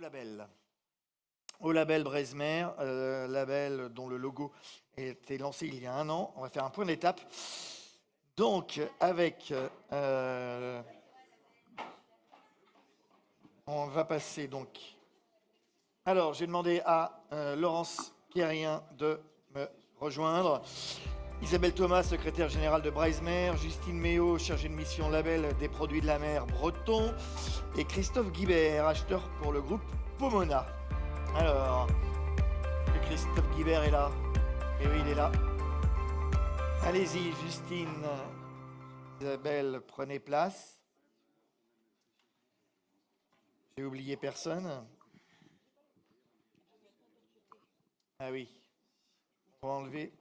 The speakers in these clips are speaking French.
label. Au label Breizhmer, label dont le logo a été lancé il y a 1 an. On va faire un point d'étape. Donc, on va passer donc. Alors, j'ai demandé à Laurence Pierrien de me rejoindre. Isabelle Thomas, secrétaire générale de Breizhmer, Justine Méot, chargée de mission label des produits de la mer breton, et Christophe Guibert, acheteur pour le groupe Pomona. Alors, Christophe Guibert est là. Et oui, il est là. Allez-y, Justine, Isabelle, prenez place. J'ai oublié personne. Ah oui. On va enlever.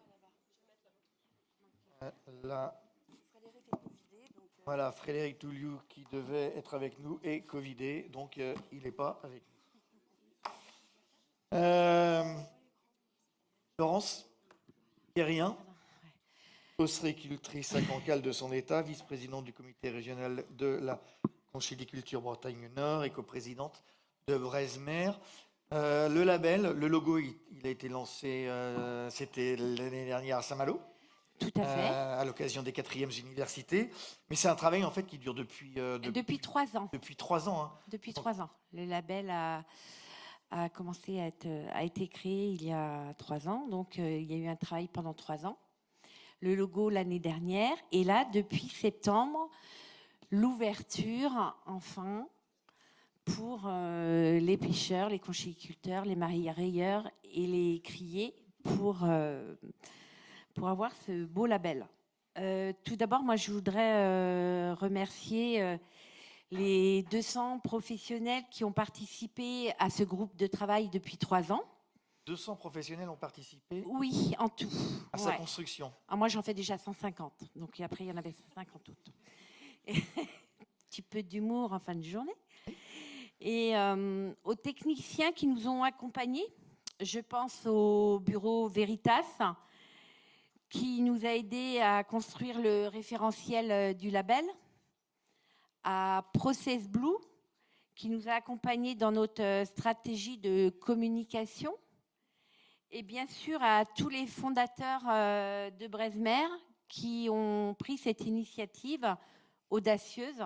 Là. Voilà, Frédéric Touliou qui devait être avec nous est covidé, donc il n'est pas avec nous. Laurence Pierrien, ostréicultrice à Cancale de son état, vice-présidente du comité régional de la conchyliculture Bretagne Nord et coprésidente de Breizhmer. Le label, le logo, il a été lancé, c'était l'année dernière à Saint-Malo. Tout à fait. À l'occasion des 4e universités. Mais c'est un travail en fait qui dure depuis 3 ans. Depuis 3 ans. Hein. Depuis 3 ans. Le label a commencé a été créé il y a 3 ans. Donc il y a eu un travail pendant 3 ans. Le logo l'année dernière. Et là, depuis septembre, l'ouverture, enfin, pour les pêcheurs, les conchyliculteurs, les mareyeurs et les criers pour avoir ce beau label. Tout d'abord, moi, je voudrais remercier les 200 professionnels qui ont participé à ce groupe de travail depuis 3 ans. 200 professionnels ont participé? Oui, en tout. À sa construction. Alors moi, j'en fais déjà 150. Donc après, il y en avait 150 autres. Un petit peu d'humour en fin de journée. Et aux techniciens qui nous ont accompagnés, je pense au bureau Veritas, qui nous a aidés à construire le référentiel du label, à Process Blue, qui nous a accompagnés dans notre stratégie de communication, et bien sûr à tous les fondateurs de Breizhmer qui ont pris cette initiative audacieuse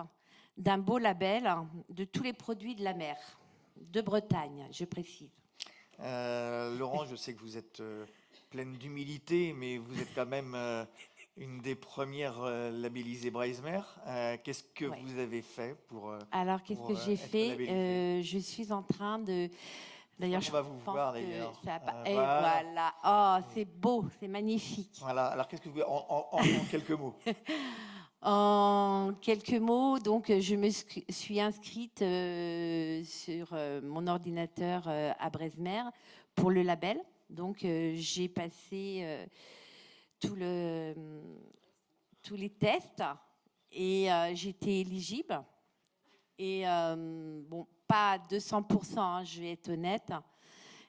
d'un beau label de tous les produits de la mer, de Bretagne, je précise. Laurent, je sais que vous êtes pleine d'humilité, mais vous êtes quand même une des premières labellisées Breizhmer. Qu'est-ce que vous avez fait pour Alors, qu'est-ce que j'ai fait? Je suis en train de... D'ailleurs, on va vous voir d'ailleurs. Et voilà. Oh, c'est beau, c'est magnifique. Voilà. Alors, qu'est-ce que vous... en quelques mots. En quelques mots, donc, je me suis inscrite sur mon ordinateur à Breizhmer pour le label. Donc, j'ai passé tous les tests et j'étais éligible. Et bon, pas à 200%, hein, je vais être honnête.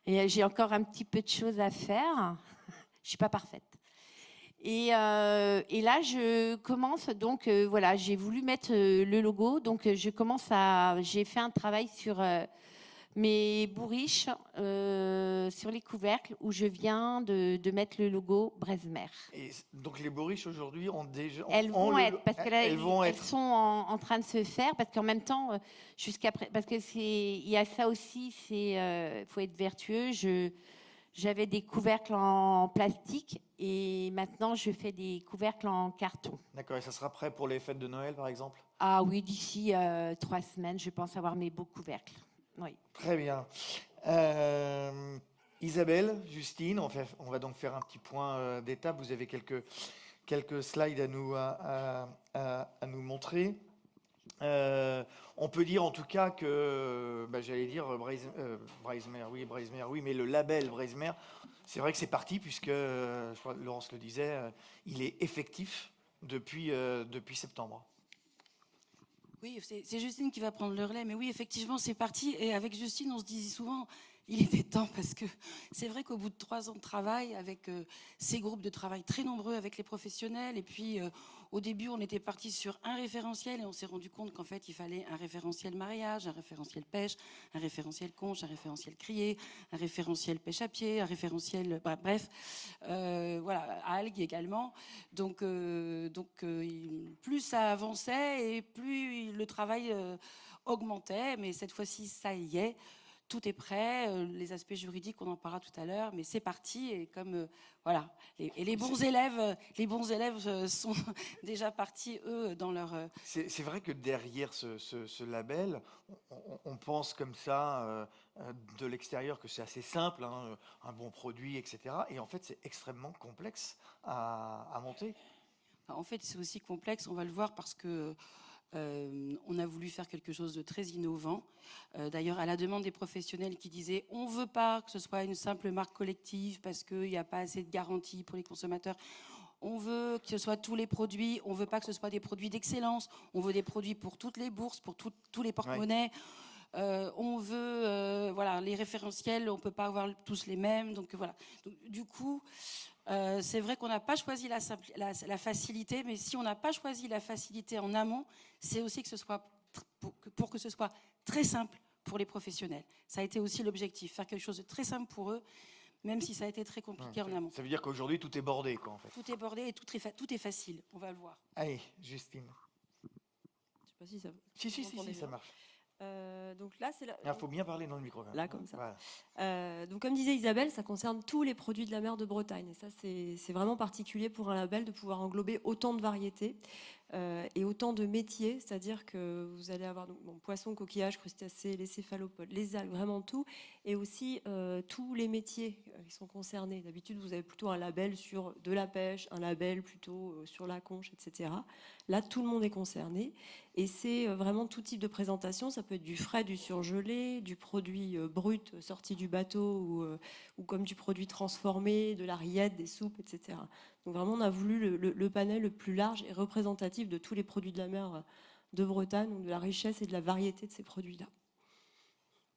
Et j'ai encore un petit peu de choses à faire. Je suis pas parfaite. Et là, je commence donc, voilà, j'ai voulu mettre le logo. Donc, j'ai fait un travail sur mes bourriches, sur les couvercles, où je viens de mettre le logo Breizhmer. Et donc, les bourriches aujourd'hui ont déjà... Elles vont être, parce que là, elles sont en train de se faire, parce qu'en même temps, parce que il y a ça aussi, faut être vertueux. J'avais des couvercles en plastique et maintenant je fais des couvercles en carton. D'accord, et ça sera prêt pour les fêtes de Noël par exemple? Ah oui, d'ici 3 semaines, je pense avoir mes beaux couvercles. Oui. Très bien. Isabelle, Justine, on va donc faire un petit point d'étape. Vous avez quelques slides à nous montrer. On peut dire en tout cas que, j'allais dire Breizhmer, oui, mais le label Breizhmer, c'est vrai que c'est parti puisque, je crois que Laurence le disait, il est effectif depuis septembre. Oui, c'est Justine qui va prendre le relais, mais oui, effectivement, c'est parti. Et avec Justine, on se disait souvent, il était temps parce que c'est vrai qu'au bout de 3 ans de travail, avec ces groupes de travail très nombreux avec les professionnels, et puis au début, on était parti sur un référentiel et on s'est rendu compte qu'en fait, il fallait un référentiel mariage, un référentiel pêche, un référentiel conche, un référentiel criée, un référentiel pêche à pied, un référentiel, bref, voilà, algues également. Donc, plus ça avançait et plus le travail augmentait, mais cette fois-ci, ça y est. Tout est prêt, les aspects juridiques, on en parlera tout à l'heure, mais c'est parti. Et comme voilà, les bons élèves sont déjà partis eux dans leur. C'est vrai que derrière ce label, on pense comme ça de l'extérieur que c'est assez simple, hein, un bon produit, etc. Et en fait, c'est extrêmement complexe à monter. En fait, c'est aussi complexe. On va le voir parce que on a voulu faire quelque chose de très innovant. D'ailleurs, à la demande des professionnels qui disaient on ne veut pas que ce soit une simple marque collective parce qu'il n'y a pas assez de garantie pour les consommateurs. On veut que ce soit tous les produits. On ne veut pas que ce soit des produits d'excellence. On veut des produits pour toutes les bourses, pour tous les porte-monnaies. On veut, voilà, les référentiels, on ne peut pas avoir tous les mêmes. Donc voilà. Donc, du coup, c'est vrai qu'on n'a pas choisi la facilité, mais si on n'a pas choisi la facilité en amont, c'est aussi que ce soit pour que ce soit très simple pour les professionnels. Ça a été aussi l'objectif, faire quelque chose de très simple pour eux, même si ça a été très compliqué en amont. Ça veut dire qu'aujourd'hui, tout est bordé, quoi, en fait. Tout est bordé et tout est facile, on va le voir. Allez, Justine. Je sais pas si ça. Si, ça marche. Donc là, c'est Il faut bien parler dans le micro. là comme ça. Voilà. Donc comme disait Isabelle, ça concerne tous les produits de la mer de Bretagne. Et ça, c'est vraiment particulier pour un label de pouvoir englober autant de variétés et autant de métiers. C'est-à-dire que vous allez avoir donc, poissons, coquillages, crustacés, les céphalopodes, les algues, vraiment tout. Et aussi tous les métiers qui sont concernés. D'habitude, vous avez plutôt un label sur de la pêche, un label plutôt sur la conche, etc. Là, tout le monde est concerné. Et c'est vraiment tout type de présentation. Ça peut être du frais, du surgelé, du produit brut sorti du bateau ou comme du produit transformé, de la rillette, des soupes, etc. Donc vraiment, on a voulu le panel le plus large et représentatif de tous les produits de la mer de Bretagne, donc de la richesse et de la variété de ces produits-là.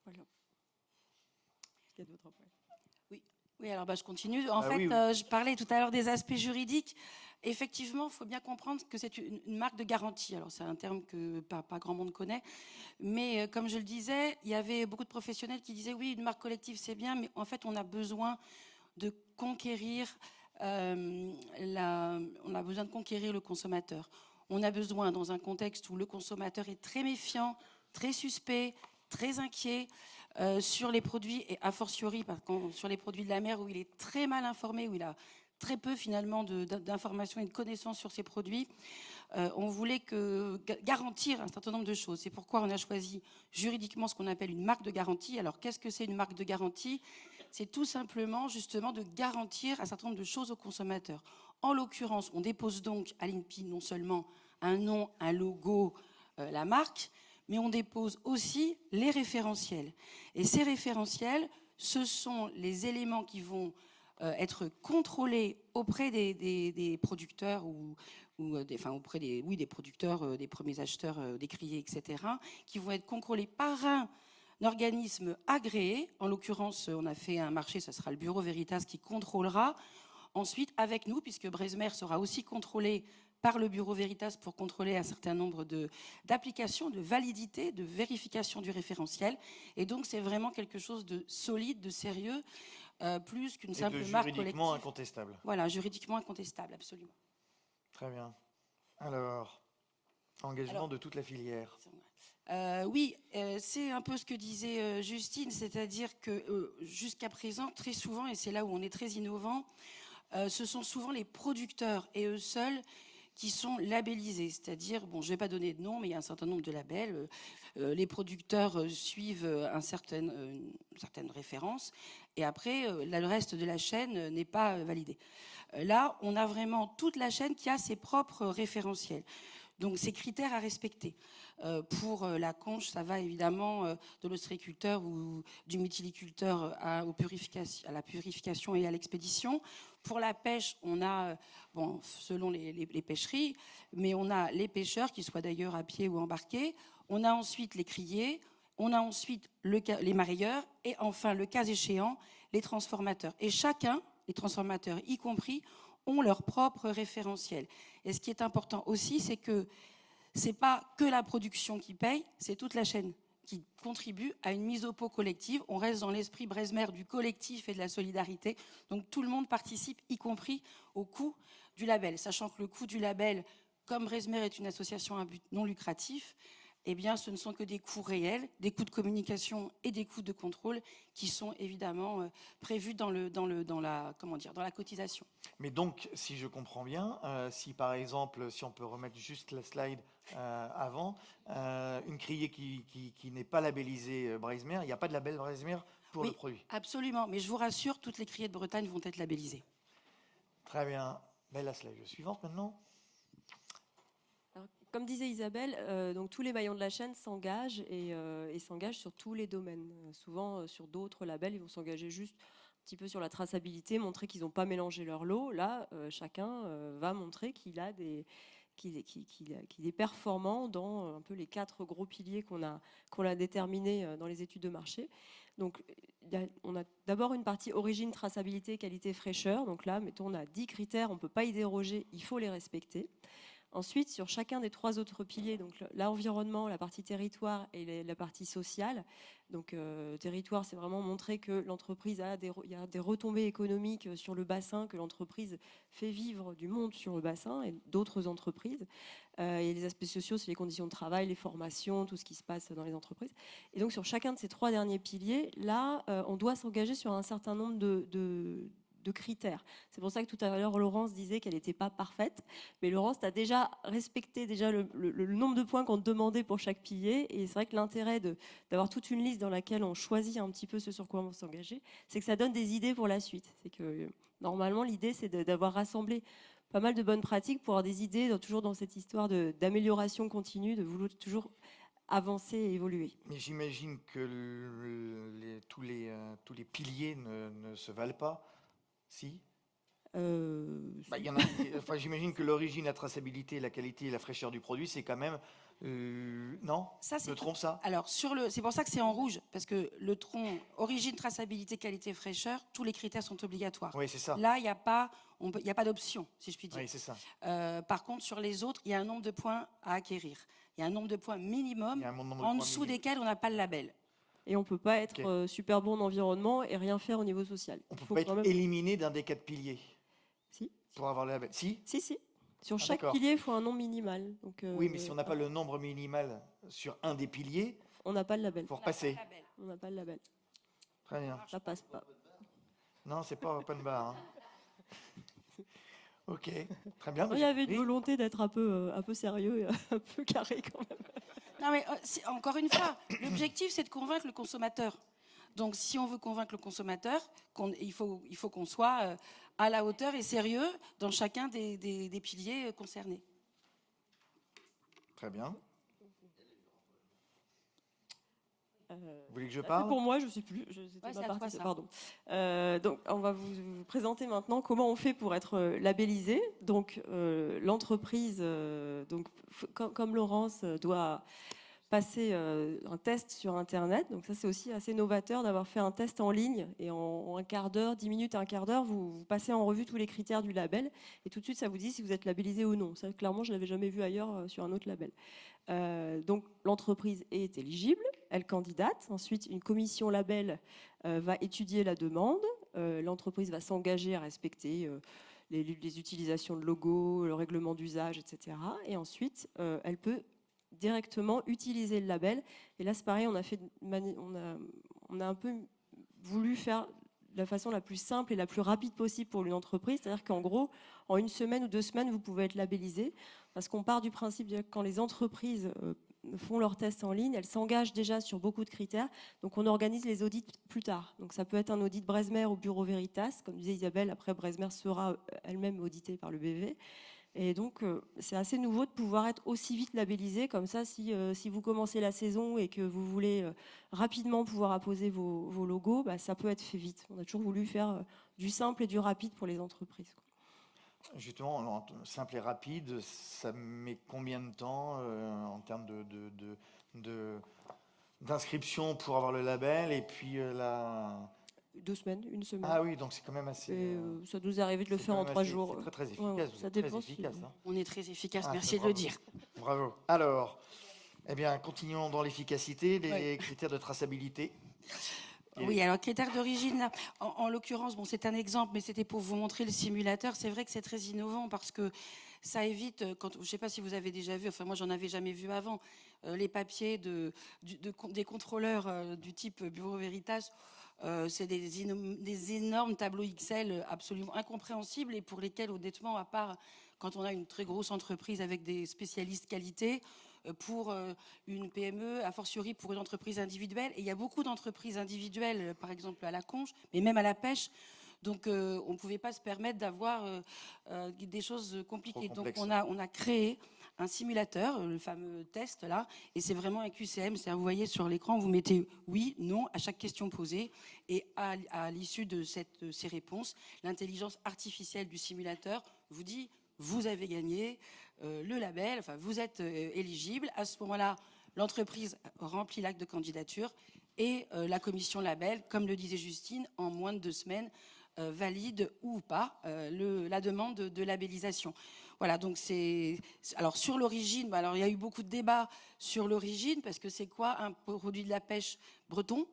Voilà. Est-ce qu'il y a d'autres après ? Oui, alors je continue. En fait, je parlais tout à l'heure des aspects juridiques. Effectivement, il faut bien comprendre que c'est une marque de garantie. Alors, c'est un terme que pas grand monde connaît. Mais comme je le disais, il y avait beaucoup de professionnels qui disaient oui, une marque collective, c'est bien, mais en fait, on a besoin de conquérir, on a besoin de conquérir le consommateur. On a besoin, dans un contexte où le consommateur est très méfiant, très suspect, très inquiet, sur les produits, et a fortiori sur les produits de la mer où il est très mal informé, où il a très peu finalement d'informations et de connaissances sur ces produits. On voulait garantir un certain nombre de choses. C'est pourquoi on a choisi juridiquement ce qu'on appelle une marque de garantie. Alors qu'est-ce que c'est une marque de garantie ? C'est tout simplement justement de garantir un certain nombre de choses aux consommateurs. En l'occurrence, on dépose donc à l'INPI non seulement un nom, un logo, la marque, mais on dépose aussi les référentiels. Et ces référentiels, ce sont les éléments qui vont être contrôlés auprès des producteurs auprès des producteurs, des premiers acheteurs, des criers, etc., qui vont être contrôlés par un organisme agréé. En l'occurrence, on a fait un marché, ce sera le Bureau Veritas qui contrôlera. Ensuite, avec nous, puisque Breizhmer sera aussi contrôlé par le Bureau Veritas pour contrôler un certain nombre d'applications, de validité, de vérification du référentiel. Et donc, c'est vraiment quelque chose de solide, de sérieux, plus qu'une simple marque collective. Juridiquement incontestable. Voilà, juridiquement incontestable, absolument. Très bien. Alors, engagement de toute la filière. Oui, c'est un peu ce que disait Justine, c'est-à-dire que jusqu'à présent, très souvent, et c'est là où on est très innovant, ce sont souvent les producteurs et eux seuls qui sont labellisés, c'est-à-dire, bon, je ne vais pas donner de nom, mais il y a un certain nombre de labels. Les producteurs suivent une certaine référence, et après, le reste de la chaîne n'est pas validé. Là, on a vraiment toute la chaîne qui a ses propres référentiels. Donc, ces critères à respecter. Pour la conche, ça va évidemment de l'ostréiculteur ou du mytiliculteur à la purification et à l'expédition. Pour la pêche, on a, selon les pêcheries, mais on a les pêcheurs, qu'ils soient d'ailleurs à pied ou embarqués. On a ensuite les criers. On a ensuite les marailleurs et enfin, le cas échéant, les transformateurs. Et chacun, les transformateurs y compris, ont leur propre référentiel. Et ce qui est important aussi, c'est que ce n'est pas que la production qui paye, c'est toute la chaîne qui contribue à une mise au pot collective. On reste dans l'esprit Bresmer du collectif et de la solidarité. Donc tout le monde participe, y compris au coût du label. Sachant que le coût du label, comme Bresmer est une association à but non lucratif, eh bien, ce ne sont que des coûts réels, des coûts de communication et des coûts de contrôle qui sont évidemment prévus dans la cotisation. Mais donc, si je comprends bien, si par exemple, si on peut remettre juste la slide avant, une criée qui n'est pas labellisée Bresmer, il n'y a pas de label Bresmer pour le produit. Absolument, mais je vous rassure, toutes les criées de Bretagne vont être labellisées. Très bien. Ben, la slide suivante maintenant. Alors, comme disait Isabelle, donc tous les maillons de la chaîne s'engagent et s'engagent sur tous les domaines. Souvent, sur d'autres labels, ils vont s'engager juste un petit peu sur la traçabilité, montrer qu'ils n'ont pas mélangé leur lot. Là, chacun va montrer qu'il est performant dans un peu les 4 gros piliers qu'on a déterminés dans les études de marché. Donc, on a d'abord une partie origine, traçabilité, qualité, fraîcheur. Donc là, mettons, on a 10 critères, on ne peut pas y déroger, il faut les respecter. Ensuite, sur chacun des 3 autres piliers, donc l'environnement, la partie territoire et la partie sociale. Donc territoire, c'est vraiment montrer que l'entreprise il y a des retombées économiques sur le bassin, que l'entreprise fait vivre du monde sur le bassin et d'autres entreprises. Et les aspects sociaux, c'est les conditions de travail, les formations, tout ce qui se passe dans les entreprises. Et donc sur chacun de ces 3 derniers piliers, là, on doit s'engager sur un certain nombre de critères. C'est pour ça que tout à l'heure, Laurence disait qu'elle n'était pas parfaite. Mais Laurence, tu as déjà respecté le nombre de points qu'on te demandait pour chaque pilier. Et c'est vrai que l'intérêt d'avoir toute une liste dans laquelle on choisit un petit peu ce sur quoi on va s'engager, c'est que ça donne des idées pour la suite. C'est que normalement, l'idée, c'est d'avoir rassemblé pas mal de bonnes pratiques pour avoir des idées, toujours dans cette histoire d'amélioration continue, de vouloir toujours avancer et évoluer. Mais j'imagine que tous les piliers ne se valent pas. Si j'imagine que l'origine, la traçabilité, la qualité et la fraîcheur du produit, c'est quand même... non, je trompe ça. Alors, c'est pour ça que c'est en rouge, parce que le tronc origine, traçabilité, qualité, fraîcheur, tous les critères sont obligatoires. Oui, c'est ça. Là, il n'y a pas d'option, si je puis dire. Oui, c'est ça. Par contre, sur les autres, il y a un nombre de points à acquérir. Il y a un nombre de points minimum, en dessous desquels on n'a pas le label. Et on ne peut pas être super bon en environnement et rien faire au niveau social. On ne peut pas être éliminé d'un des 4 piliers. Si. Pour avoir le label. Si. Sur chaque pilier, il faut un nombre minimal. Donc, oui, mais si on n'a pas le nombre minimal sur un des piliers, on n'a pas le label. Il faut repasser. On n'a pas le label. Très bien. Ça passe pas. Non, c'est pas open bar. Hein. Ok, très bien. Il y avait une volonté d'être un peu sérieux et un peu carré quand même. Non, mais encore une fois, l'objectif, c'est de convaincre le consommateur. Donc, si on veut convaincre le consommateur, il faut qu'on soit à la hauteur et sérieux dans chacun des piliers concernés. Très bien. Vous voulez que je parle ? Pour moi, je ne sais plus. C'était ma partie. Pardon. Donc, on va vous présenter maintenant comment on fait pour être labellisé. Donc, l'entreprise, comme Laurence, doit passer un test sur Internet. Donc ça, c'est aussi assez novateur d'avoir fait un test en ligne. Et en un quart d'heure, 10 minutes, un quart d'heure, vous passez en revue tous les critères du label. Et tout de suite, ça vous dit si vous êtes labellisé ou non. Ça, clairement, je ne l'avais jamais vu ailleurs sur un autre label. Donc l'entreprise est éligible, elle candidate. Ensuite, une commission label va étudier la demande. L'entreprise va s'engager à respecter les utilisations de logos, le règlement d'usage, etc. Et ensuite, elle peut directement utiliser le label. Et là, c'est pareil, on a un peu voulu faire de la façon la plus simple et la plus rapide possible pour une entreprise. C'est-à-dire qu'en gros, en 1 semaine ou 2 semaines, vous pouvez être labellisé. Parce qu'on part du principe que quand les entreprises font leurs tests en ligne, elles s'engagent déjà sur beaucoup de critères. Donc, on organise les audits plus tard. Donc, ça peut être un audit Bresmer au bureau Veritas. Comme disait Isabelle, après, Bresmer sera elle-même auditée par le BV. Et donc, c'est assez nouveau de pouvoir être aussi vite labellisé. Comme ça, si vous commencez la saison et que vous voulez rapidement pouvoir apposer vos logos, ça peut être fait vite. On a toujours voulu faire du simple et du rapide pour les entreprises. Justement, simple et rapide, ça met combien de temps en termes d'inscription pour avoir le label et puis la... 2 semaines, 1 semaine. Ah oui, donc c'est quand même assez... ça nous est arrivé de le c'est faire quand en même 3 assez- jours. C'est très efficace. Ouais, vous ça êtes très dépend efficace, hein. On est très efficace, Ah, merci de bravo. le dire. Bravo. Alors, eh bien, continuons dans l'efficacité, les Ouais. critères de traçabilité. Et- Oui, alors critères d'origine, là, en l'occurrence, bon, c'est un exemple, mais c'était pour vous montrer le simulateur. C'est vrai que c'est très innovant parce que ça évite, je ne sais pas si vous avez déjà vu, enfin moi j'en avais jamais vu avant, les papiers des contrôleurs du type Bureau Veritas. C'est des énormes tableaux Excel absolument incompréhensibles et pour lesquels, honnêtement, à part quand on a une très grosse entreprise avec des spécialistes qualité, pour une PME, a fortiori pour une entreprise individuelle. Et il y a beaucoup d'entreprises individuelles, par exemple à la conche, mais même à la pêche. Donc on ne pouvait pas se permettre d'avoir des choses compliquées. Trop Donc complexe. on a créé un simulateur, le fameux test là, et c'est vraiment un QCM. C'est-à-dire, vous voyez sur l'écran, vous mettez oui, non à chaque question posée, et à l'issue de ces réponses, l'intelligence artificielle du simulateur vous dit vous avez gagné le label, enfin vous êtes éligible. À ce moment-là, l'entreprise remplit l'acte de candidature et la commission label, comme le disait Justine, en moins de 2 semaines valide ou pas la demande de labellisation. Voilà, donc alors sur l'origine, alors il y a eu beaucoup de débats sur l'origine parce que c'est quoi un produit de la pêche breton?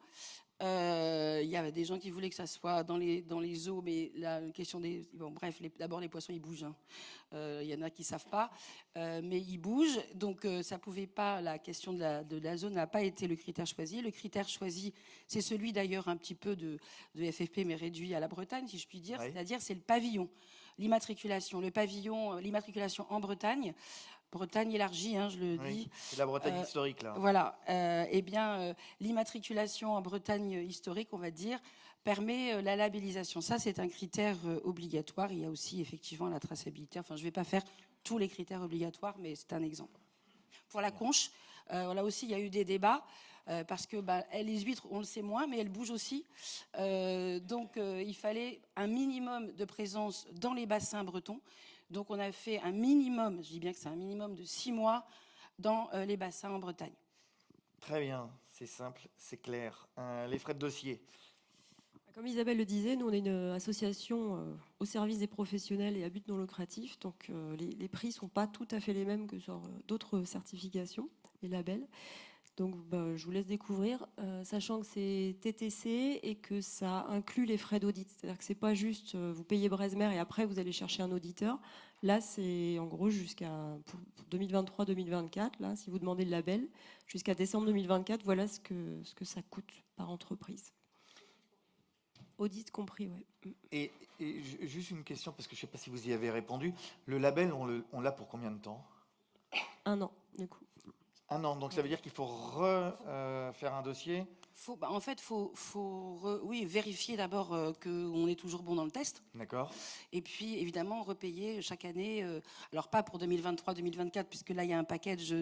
Il y avait des gens qui voulaient que ça soit dans les eaux, mais la question bon, bref, d'abord les poissons ils bougent. Hein. Il y en a qui savent pas, mais ils bougent, donc ça pouvait pas. La question de la zone n'a pas été le critère choisi. Le critère choisi, c'est celui d'ailleurs un petit peu de FFP, mais réduit à la Bretagne, si je puis dire. Oui. C'est-à-dire c'est le pavillon, l'immatriculation, l'immatriculation en Bretagne. Bretagne élargie, hein, je le Oui, dis. c'est la Bretagne historique, là. Voilà. Eh bien, l'immatriculation en Bretagne historique, on va dire, permet la labellisation. Ça, c'est un critère obligatoire. Il y a aussi effectivement la traçabilité. Enfin, je ne vais pas faire tous les critères obligatoires, mais c'est un exemple. Pour la conche, là aussi, il y a eu des débats. Parce que les huîtres, on le sait moins, mais elles bougent aussi. Donc, il fallait un minimum de présence dans les bassins bretons. Donc, on a fait un minimum, je dis bien que c'est un minimum de 6 mois dans les bassins en Bretagne. Très bien, c'est simple, c'est clair. Les frais de dossier. Comme Isabelle le disait, nous on est une association au service des professionnels et à but non lucratif, donc les prix ne sont pas tout à fait les mêmes que sur d'autres certifications et labels. Donc je vous laisse découvrir, sachant que c'est TTC et que ça inclut les frais d'audit. C'est-à-dire que c'est pas juste vous payez Bresmer et après vous allez chercher un auditeur. Là, c'est en gros pour 2023-2024. Là, si vous demandez le label, jusqu'à décembre 2024, voilà ce que ça coûte par entreprise. Audit compris, oui. Et juste une question, parce que je ne sais pas si vous y avez répondu. Le label, on l'a pour combien de temps? 1 an, du coup. 1 an, donc ça veut dire qu'il faut refaire un dossier? En fait, oui, vérifier d'abord qu'on est toujours bon dans le test. D'accord. Et puis, évidemment, repayer chaque année. Alors, pas pour 2023-2024, puisque là, il y a un package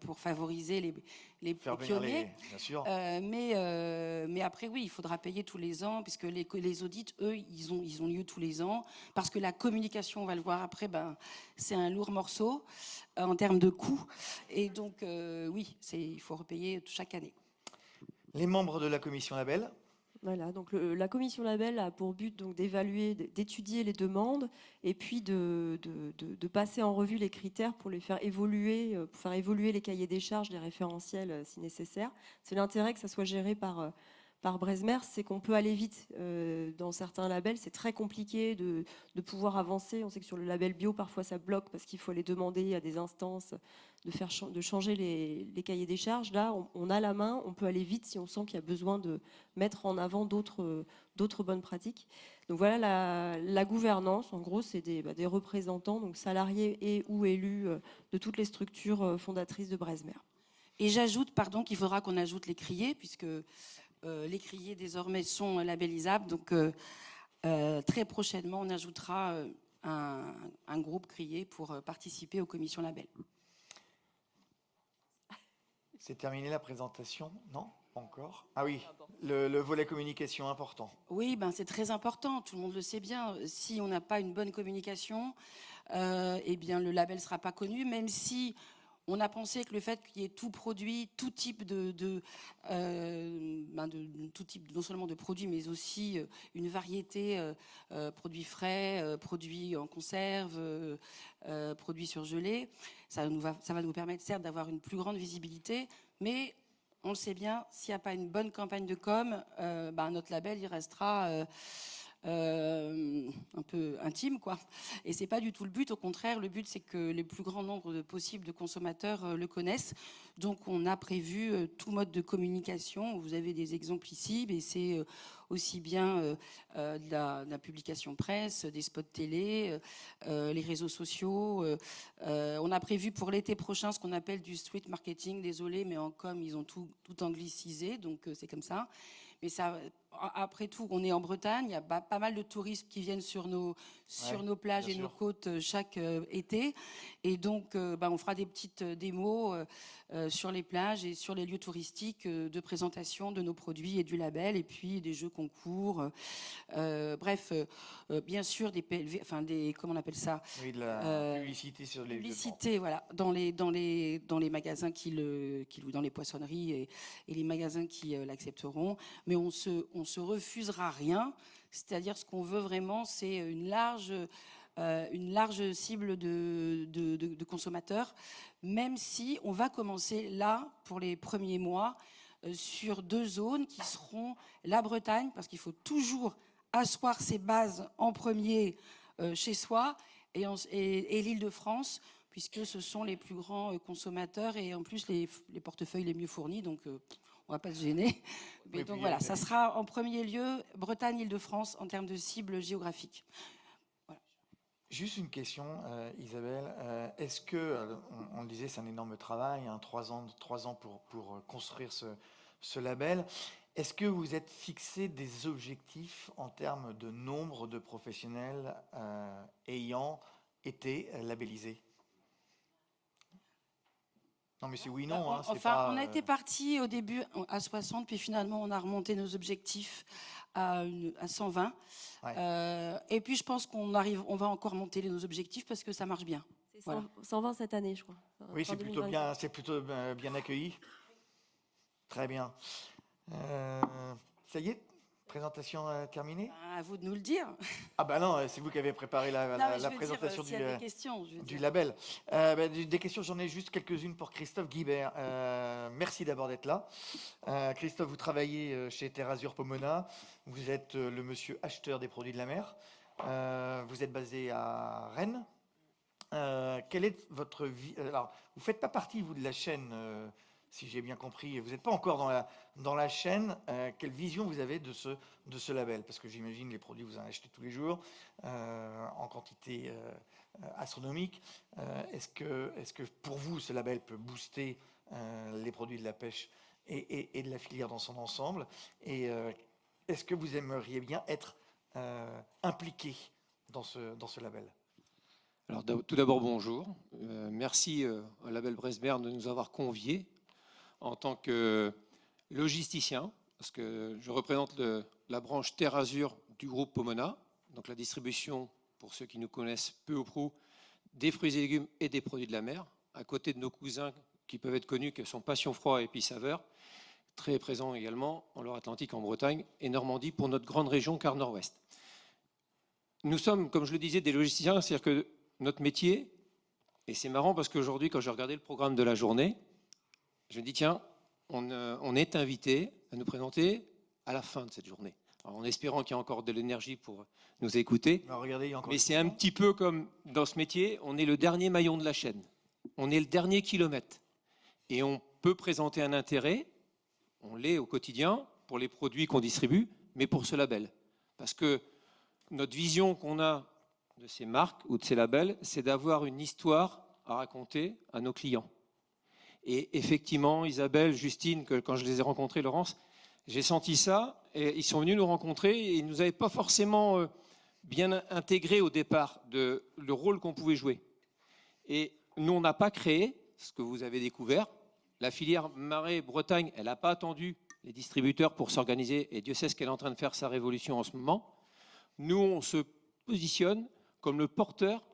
pour favoriser les Faire venir pionniers. bien sûr. Mais après, oui, il faudra payer tous les ans, puisque les audits, eux, ils ont lieu tous les ans. Parce que la communication, on va le voir après, c'est un lourd morceau en termes de coûts. Et donc, oui, il faut repayer chaque année. Les membres de la commission label. Voilà, donc la commission label a pour but donc d'évaluer, d'étudier les demandes et puis de passer en revue les critères pour faire évoluer les cahiers des charges, les référentiels si nécessaire. C'est l'intérêt que ça soit géré par Bresmer, c'est qu'on peut aller vite dans certains labels. C'est très compliqué de pouvoir avancer. On sait que sur le label bio, parfois ça bloque parce qu'il faut aller demander à des instances de changer les cahiers des charges. Là, on a la main, on peut aller vite si on sent qu'il y a besoin de mettre en avant d'autres bonnes pratiques. Donc voilà, la gouvernance, en gros, c'est des représentants, donc salariés et ou élus de toutes les structures fondatrices de Bresmer. Et j'ajoute, qu'il faudra qu'on ajoute les criers, puisque les criers désormais sont labellisables. Donc très prochainement, on ajoutera un groupe crier pour participer aux commissions label. C'est terminé la présentation? Non? Pas encore? Ah oui, le volet communication important. Oui, c'est très important, tout le monde le sait bien. Si on n'a pas une bonne communication, eh bien le label ne sera pas connu, même si On a pensé que le fait qu'il y ait tout produit, tout type tout type non seulement de produits, mais aussi une variété produits frais, produits en conserve, produits surgelés, ça va nous permettre certes d'avoir une plus grande visibilité, mais on le sait bien, s'il n'y a pas une bonne campagne de com, notre label il restera un peu intime, quoi. Et c'est pas du tout le but. Au contraire, le but c'est que le plus grand nombre possible de consommateurs le connaissent. Donc, on a prévu tout mode de communication. Vous avez des exemples ici, mais c'est aussi bien de la publication presse, des spots télé, les réseaux sociaux. On a prévu pour l'été prochain ce qu'on appelle du street marketing. Désolé, mais en com, ils ont tout anglicisé, donc c'est comme ça. Mais ça, après tout, on est en Bretagne, il y a pas mal de touristes qui viennent sur nos plages et nos côtes chaque été. Et donc, on fera des petites démos sur les plages et sur les lieux touristiques de présentation de nos produits et du label, et puis des jeux concours. Bref, bien sûr, comment on appelle ça ? Oui, de la publicité sur les publicité, voilà, dans les magasins dans les poissonneries et les magasins qui l'accepteront. Mais on se refusera rien. C'est-à-dire, ce qu'on veut vraiment, c'est une large cible de consommateurs, même si on va commencer là, pour les premiers mois, sur 2 zones qui seront la Bretagne, parce qu'il faut toujours asseoir ses bases en premier chez soi, et l'Île-de-France, puisque ce sont les plus grands consommateurs et en plus les portefeuilles les mieux fournis, donc on va pas se gêner. Mais donc voilà, ça sera en premier lieu Bretagne, Île-de-France en termes de cible géographique. Voilà. Juste une question, Isabelle. Est-ce que, on le disait, c'est un énorme travail, 3 ans pour construire ce label. Est-ce que vous êtes fixé des objectifs en termes de nombre de professionnels ayant été labellisés ? Non, mais c'est oui, non. On a été parti au début à 60, puis finalement, on a remonté nos objectifs à 120. Ouais. Et puis, je pense on va encore monter nos objectifs parce que ça marche bien. C'est 120 cette année, je crois. Oui, c'est plutôt bien accueilli. Très bien. Ça y est, présentation terminée ? À vous de nous le dire. Ah bah non, c'est vous qui avez préparé la présentation du label. Des questions, j'en ai juste quelques-unes pour Christophe Guibert. Merci d'abord d'être là. Christophe, vous travaillez chez TerAsure Pomona. Vous êtes le monsieur acheteur des produits de la mer. Vous êtes basé à Rennes. Quelle est votre vie ? Alors, vous ne faites pas partie, vous, de la chaîne, si j'ai bien compris. Vous n'êtes pas encore dans la chaîne. Quelle vision vous avez de ce label ? Parce que j'imagine les produits, vous en achetez tous les jours, en quantité astronomique. Est-ce que pour vous, ce label peut booster les produits de la pêche et de la filière dans son ensemble ? Et est-ce que vous aimeriez bien être impliqué dans ce label ? Alors, tout d'abord, bonjour. Merci au label Brezmer de nous avoir conviés en tant que logisticien, parce que je représente la branche TerAsure du groupe Pomona, donc la distribution, pour ceux qui nous connaissent peu ou prou, des fruits et légumes et des produits de la mer, à côté de nos cousins qui peuvent être connus, que sont Passion Froid et Puis Saveur, très présents également en Loire-Atlantique, en Bretagne et Normandie pour notre grande région Quart Nord-Ouest. Nous sommes, comme je le disais, des logisticiens, c'est-à-dire que notre métier, et c'est marrant parce qu'aujourd'hui, quand j'ai regardé le programme de la journée, je me dis, tiens, on est invité à nous présenter à la fin de cette journée. Alors, en espérant qu'il y ait encore de l'énergie pour nous écouter. Alors, regardez, mais c'est un petit peu comme dans ce métier, on est le dernier maillon de la chaîne. On est le dernier kilomètre. Et on peut présenter un intérêt, on l'est au quotidien, pour les produits qu'on distribue, mais pour ce label. Parce que notre vision qu'on a de ces marques ou de ces labels, c'est d'avoir une histoire à raconter à nos clients. Et effectivement, Isabelle, Justine, quand je les ai rencontrés, Laurence, j'ai senti ça, et ils sont venus nous rencontrer, et ils ne nous avaient pas forcément bien intégré au départ le rôle qu'on pouvait jouer. Et nous, on n'a pas créé ce que vous avez découvert. La filière Marais Bretagne, elle n'a pas attendu les distributeurs pour s'organiser, et Dieu sait ce qu'elle est en train de faire sa révolution en ce moment. Nous, on se positionne comme le porteur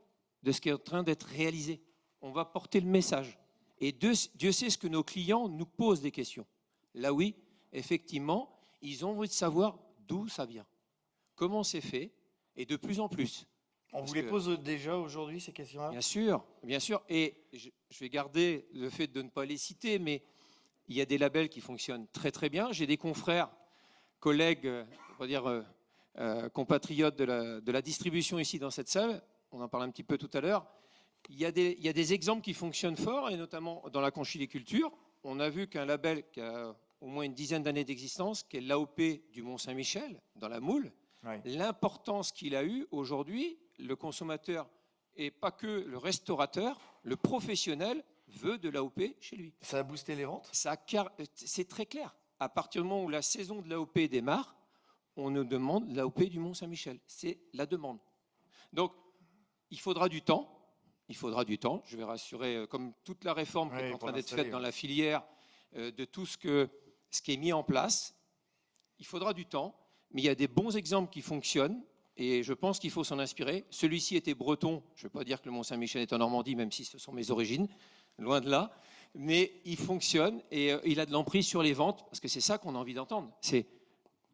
de ce qui est en train d'être réalisé. On va porter le message. Et Dieu sait ce que nos clients nous posent des questions. Là oui, effectivement, ils ont envie de savoir d'où ça vient, comment c'est fait, et de plus en plus. On vous les pose déjà aujourd'hui, ces questions-là? Bien sûr, bien sûr. Et je vais garder le fait de ne pas les citer, mais il y a des labels qui fonctionnent très très bien. J'ai des confrères, collègues, on va dire compatriotes de la distribution ici dans cette salle. On en parle un petit peu tout à l'heure. Il y a des exemples qui fonctionnent fort, et notamment dans la conchiliculture. On a vu qu'un label qui a au moins une dizaine d'années d'existence, qui est l'AOP du Mont-Saint-Michel, dans la moule, Ouais. l'importance qu'il a eu aujourd'hui, le consommateur et pas que le restaurateur, le professionnel veut de l'AOP chez lui. Ça a boosté les ventes? C'est très clair. À partir du moment où la saison de l'AOP démarre, on nous demande l'AOP du Mont-Saint-Michel. C'est la demande. Donc, il faudra du temps. Il faudra du temps. Je vais rassurer, comme toute la réforme qui est en train d'être faite dans la filière, de tout ce qui est mis en place. Il faudra du temps, mais il y a des bons exemples qui fonctionnent. Et je pense qu'il faut s'en inspirer. Celui-ci était breton. Je ne veux pas dire que le Mont-Saint-Michel est en Normandie, même si ce sont mes origines, loin de là. Mais il fonctionne et il a de l'emprise sur les ventes, parce que c'est ça qu'on a envie d'entendre. C'est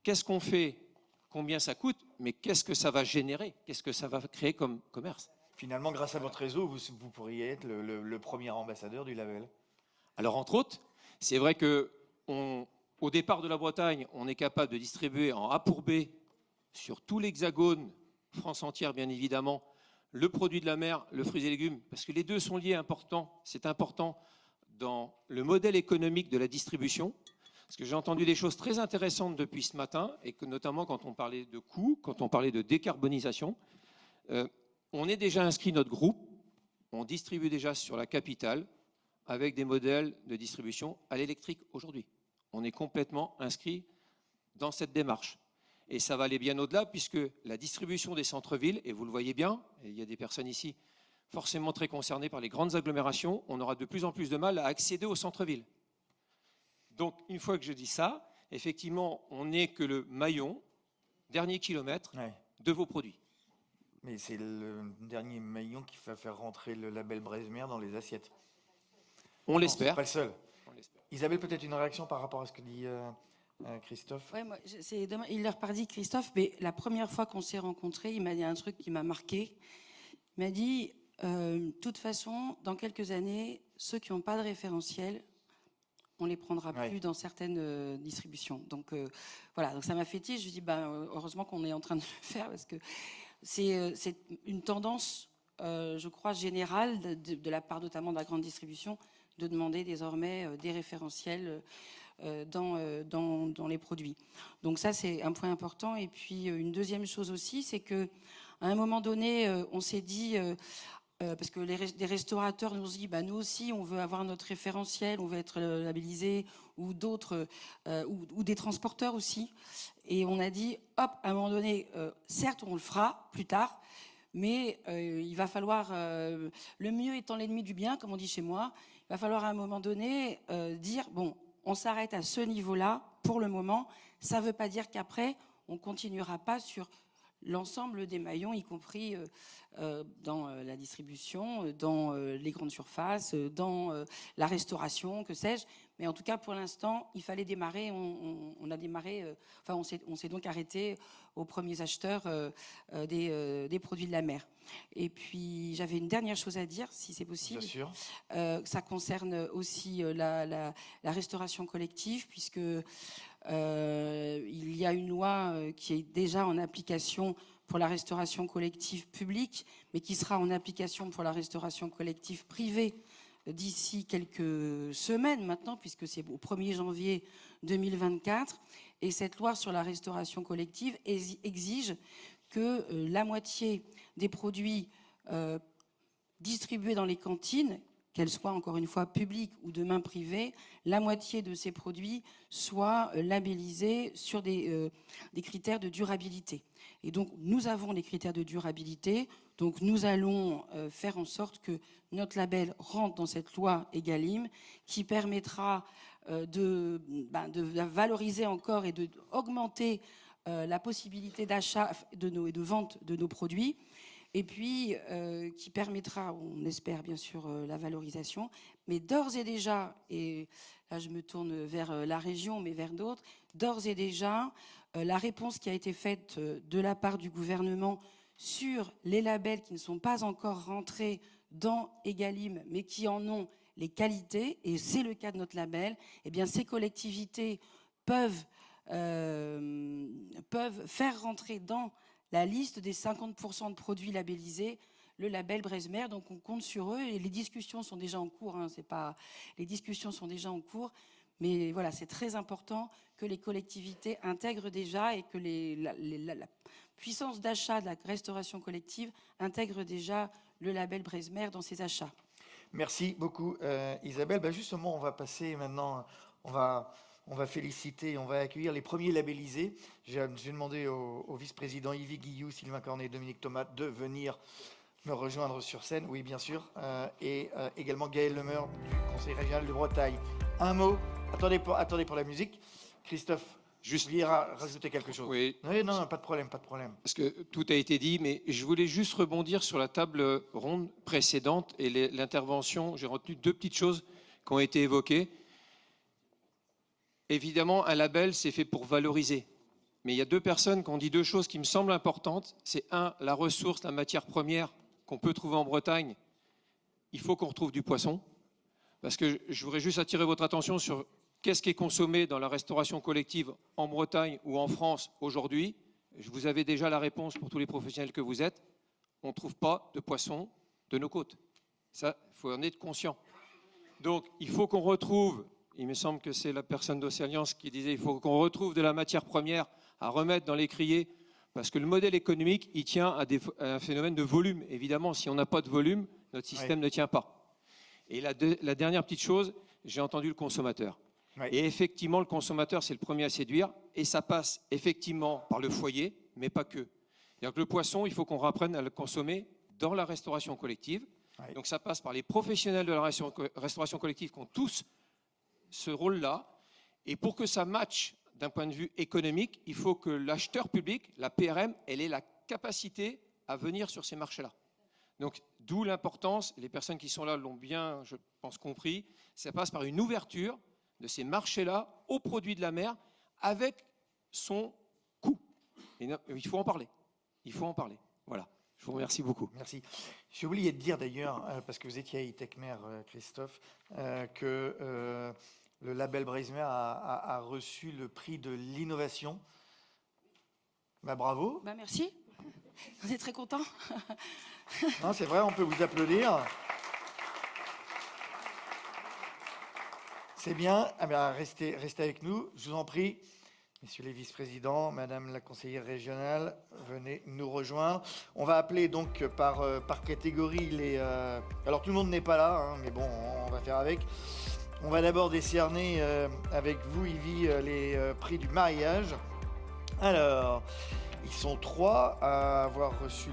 qu'est-ce qu'on fait, combien ça coûte, mais qu'est-ce que ça va générer, qu'est-ce que ça va créer comme commerce. Finalement, grâce à votre réseau, vous pourriez être le premier ambassadeur du label. Alors, entre autres, c'est vrai qu'au départ de la Bretagne, on est capable de distribuer en A pour B sur tout l'hexagone, France entière bien évidemment, le produit de la mer, le fruits et légumes, parce que les deux sont liés, c'est important dans le modèle économique de la distribution, parce que j'ai entendu des choses très intéressantes depuis ce matin, et que notamment quand on parlait de coûts, quand on parlait de décarbonisation, on est déjà inscrit notre groupe, on distribue déjà sur la capitale avec des modèles de distribution à l'électrique aujourd'hui. On est complètement inscrit dans cette démarche. Et ça va aller bien au-delà, puisque la distribution des centres-villes, et vous le voyez bien, et il y a des personnes ici forcément très concernées par les grandes agglomérations, on aura de plus en plus de mal à accéder aux centres-villes. Donc, une fois que je dis ça, effectivement, on n'est que le maillon, dernier kilomètre de vos produits. Mais c'est le dernier maillon qui va faire rentrer le label Breizhmer dans les assiettes. On l'espère. Pas le seul. Isabelle, peut-être une réaction par rapport à ce que dit Christophe? Ouais, moi, il leur pas dit Christophe, mais la première fois qu'on s'est rencontrés, il m'a dit un truc qui m'a marqué. Il m'a dit, de toute façon, dans quelques années, ceux qui n'ont pas de référentiel, on les prendra plus dans certaines distributions. Donc voilà, donc ça m'a fait tilt. Je me dis, heureusement qu'on est en train de le faire, parce que c'est une tendance, je crois, générale de la part notamment de la grande distribution, de demander désormais des référentiels dans les produits. Donc ça, c'est un point important. Et puis une deuxième chose aussi, c'est qu'à un moment donné, on s'est dit, parce que des restaurateurs nous ont dit, nous aussi, on veut avoir notre référentiel, on veut être labellisé, ou d'autres, ou des transporteurs aussi. Et on a dit, hop, à un moment donné, certes, on le fera plus tard, mais il va falloir, le mieux étant l'ennemi du bien, comme on dit chez moi, il va falloir à un moment donné dire, bon, on s'arrête à ce niveau-là pour le moment. Ça ne veut pas dire qu'après, on ne continuera pas sur l'ensemble des maillons, y compris dans la distribution, dans les grandes surfaces, dans la restauration, que sais-je. Mais en tout cas, pour l'instant, il fallait démarrer. On a démarré. On s'est donc arrêté aux premiers acheteurs des produits de la mer. Et puis, j'avais une dernière chose à dire, si c'est possible. Bien sûr. Ça concerne aussi la restauration collective, puisque il y a une loi qui est déjà en application pour la restauration collective publique, mais qui sera en application pour la restauration collective privée d'ici quelques semaines maintenant, puisque c'est au 1er janvier 2024. Et cette loi sur la restauration collective exige que la moitié des produits distribués dans les cantines, qu'elles soient encore une fois publiques ou de main privée, la moitié de ces produits soient labellisés sur des critères de durabilité. Et donc, nous avons les critères de durabilité. Donc, nous allons faire en sorte que notre label rentre dans cette loi Egalim qui permettra de valoriser encore et d'augmenter la possibilité d'achat et de vente de nos produits. et puis qui permettra, on espère bien sûr, la valorisation. Mais d'ores et déjà, et là je me tourne vers la région, mais vers d'autres, d'ores et déjà, la réponse qui a été faite de la part du gouvernement sur les labels qui ne sont pas encore rentrés dans Egalim, mais qui en ont les qualités, et c'est le cas de notre label, eh bien ces collectivités peuvent faire rentrer dans la liste des 50% de produits labellisés le label Breizhmer. Donc on compte sur eux, et les discussions sont déjà en cours, hein, les discussions sont déjà en cours, mais voilà, c'est très important que les collectivités intègrent déjà, et que la puissance d'achat de la restauration collective intègre déjà le label Breizhmer dans ses achats. Merci beaucoup, Isabelle. Justement, on va passer maintenant, on va féliciter, on va accueillir les premiers labellisés. J'ai demandé au vice-président Yves Guillou, Sylvain Cornet et Dominique Thomas de venir me rejoindre sur scène. Oui, bien sûr. Et également Gaël Lemeur du Conseil régional de Bretagne. Un mot. Attendez pour la musique. Christophe, juste vous vouliez rajouter quelque chose? Oui. Oui, non, pas de problème. Parce que tout a été dit, mais je voulais juste rebondir sur la table ronde précédente et l'intervention. J'ai retenu deux petites choses qui ont été évoquées. Évidemment, un label, c'est fait pour valoriser. Mais il y a deux personnes qui ont dit deux choses qui me semblent importantes. C'est un, la ressource, la matière première qu'on peut trouver en Bretagne. Il faut qu'on retrouve du poisson. Parce que je voudrais juste attirer votre attention sur qu'est-ce qui est consommé dans la restauration collective en Bretagne ou en France aujourd'hui. Vous avez déjà la réponse pour tous les professionnels que vous êtes. On ne trouve pas de poisson de nos côtes. Ça, il faut en être conscient. Donc, il faut qu'on retrouve, il me semble que c'est la personne d'Océalliance qui disait, il faut qu'on retrouve de la matière première à remettre dans l'étrier, parce que le modèle économique, il tient à un phénomène de volume. Évidemment, si on n'a pas de volume, notre système ne tient pas. Et la dernière petite chose, j'ai entendu le consommateur. Oui. Et effectivement, le consommateur, c'est le premier à séduire, et ça passe effectivement par le foyer, mais pas que. C'est-à-dire que le poisson, il faut qu'on apprenne à le consommer dans la restauration collective. Oui. Donc ça passe par les professionnels de la restauration collective qui ont tous ce rôle-là. Et pour que ça matche d'un point de vue économique, il faut que l'acheteur public, la PRM, elle ait la capacité à venir sur ces marchés-là. Donc, d'où l'importance, les personnes qui sont là l'ont bien, je pense, compris, ça passe par une ouverture de ces marchés-là aux produits de la mer avec son coût. Et il faut en parler. Il faut en parler. Voilà. Je vous remercie beaucoup. Merci. J'ai oublié de dire d'ailleurs, parce que vous étiez à ITECMER, Christophe, que le label Breizhmer a reçu le prix de l'innovation. Bravo. Merci. Vous êtes très content. Non, c'est vrai, on peut vous applaudir. C'est bien. Restez avec nous, je vous en prie. Messieurs les vice-présidents, Madame la conseillère régionale, venez nous rejoindre. On va appeler donc par catégorie les... Alors tout le monde n'est pas là, hein, mais bon, on va faire avec. On va d'abord décerner avec vous, Yvi, les prix du mariage. Alors, ils sont 3 à avoir reçu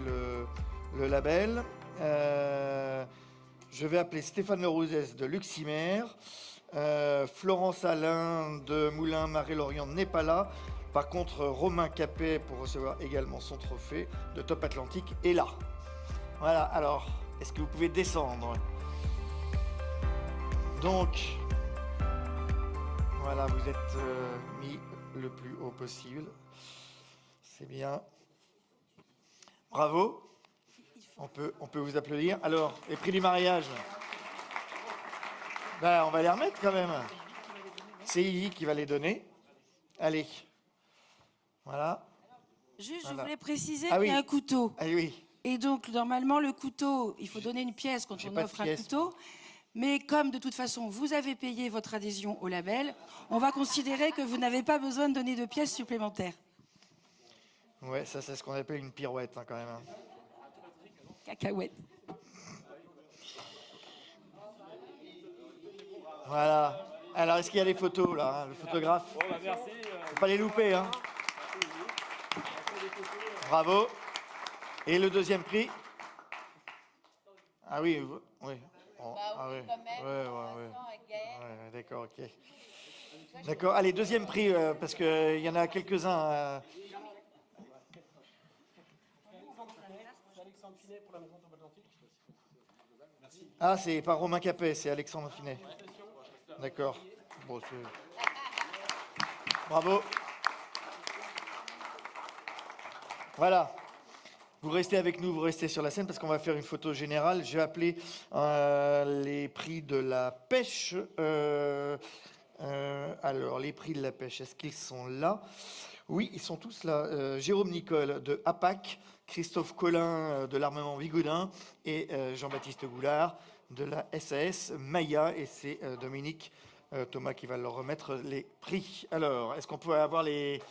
le label. Je vais appeler Stéphane Lerouzès de Luximer. Florence Alain de Moulins-Marais-Lorient n'est pas là. Par contre, Romain Capet, pour recevoir également son trophée de Top Atlantique, est là. Voilà, alors, est-ce que vous pouvez descendre? Donc, voilà, vous êtes mis le plus haut possible. C'est bien. Bravo. On peut vous applaudir. Alors, les prix du mariage, on va les remettre quand même. C'est Yvi qui va les donner. Allez. Voilà. Juste, je voulais préciser qu'il y a un couteau. Ah oui. Et donc, normalement, le couteau, il faut donner une pièce quand on offre un couteau. Mais comme, de toute façon, vous avez payé votre adhésion au label, on va considérer que vous n'avez pas besoin de donner de pièces supplémentaires. Ouais, ça, c'est ce qu'on appelle une pirouette, hein, quand même. Cacahuète. Voilà. Alors, est-ce qu'il y a les photos, là, le photographe? Merci. Faut pas les louper, hein. Bravo. Et le deuxième prix? Ah oui, oui. Ah oui. Ouais, d'accord, ok. D'accord. Allez, deuxième prix, parce qu'il y en a quelques-uns. Ah, c'est pas Romain Capet, c'est Alexandre Finet. D'accord. Bon, bravo. Voilà. Vous restez avec nous, vous restez sur la scène parce qu'on va faire une photo générale. Je vais appeler les prix de la pêche. Alors, les prix de la pêche, est-ce qu'ils sont là? Oui, ils sont tous là. Jérôme Nicole de APAC, Christophe Collin de l'Armement Vigoudin et Jean-Baptiste Goulard de la SAS Maya. Et c'est Dominique Thomas qui va leur remettre les prix. Alors, est-ce qu'on peut avoir les...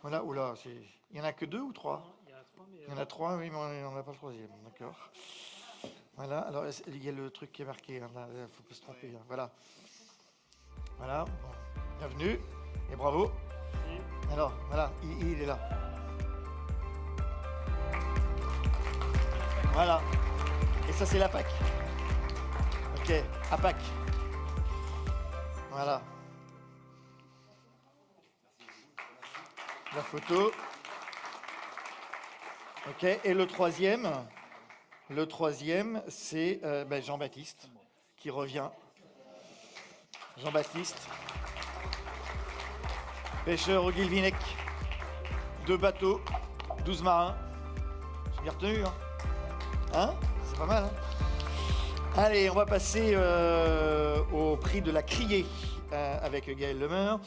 Voilà, oula, il n'y en a que 2 ou 3? Il y en a 3, oui, mais on n'a pas le 3e. D'accord. Voilà, alors il y a le truc qui est marqué. Il ne faut pas se tromper. Hein. Voilà. Voilà. Bon. Bienvenue et bravo. Alors, voilà, il est là. Voilà. Et ça, c'est l'APAC. Ok, APAC. Voilà. La photo. Ok, et le troisième, c'est Jean-Baptiste qui revient. Jean-Baptiste, pêcheur au Guilvinec, 2 bateaux, 12 marins. J'ai bien retenu, hein, c'est pas mal, hein. Allez, on va passer au prix de la criée avec Gaël Lemeur.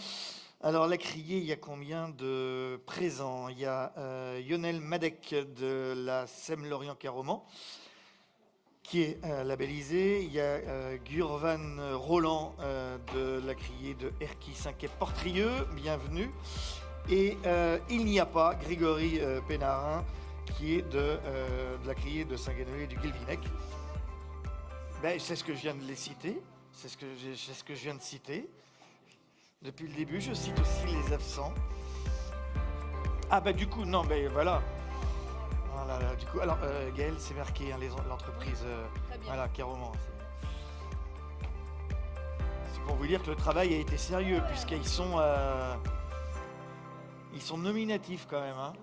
Alors, la criée, il y a combien de présents? Il y a Lionel Madec de la Sème-Lorient-Caroman, qui est labellisé. Il y a Gurvan Roland de la criée de Erquy 5 Portrieux, bienvenue. Et il n'y a pas Grégory Pénarin, qui est de la criée de Saint-Guénolé du Guilvinec. Ben, c'est ce que je viens de les citer. C'est ce que je viens de citer. Depuis le début, je cite aussi les absents. Ah bah du coup, non, ben voilà. Voilà, là, du coup, alors Gaël, c'est marqué hein, l'entreprise voilà, Caroman. C'est pour vous dire que le travail a été sérieux, puisqu'ils sont nominatifs quand même. Hein.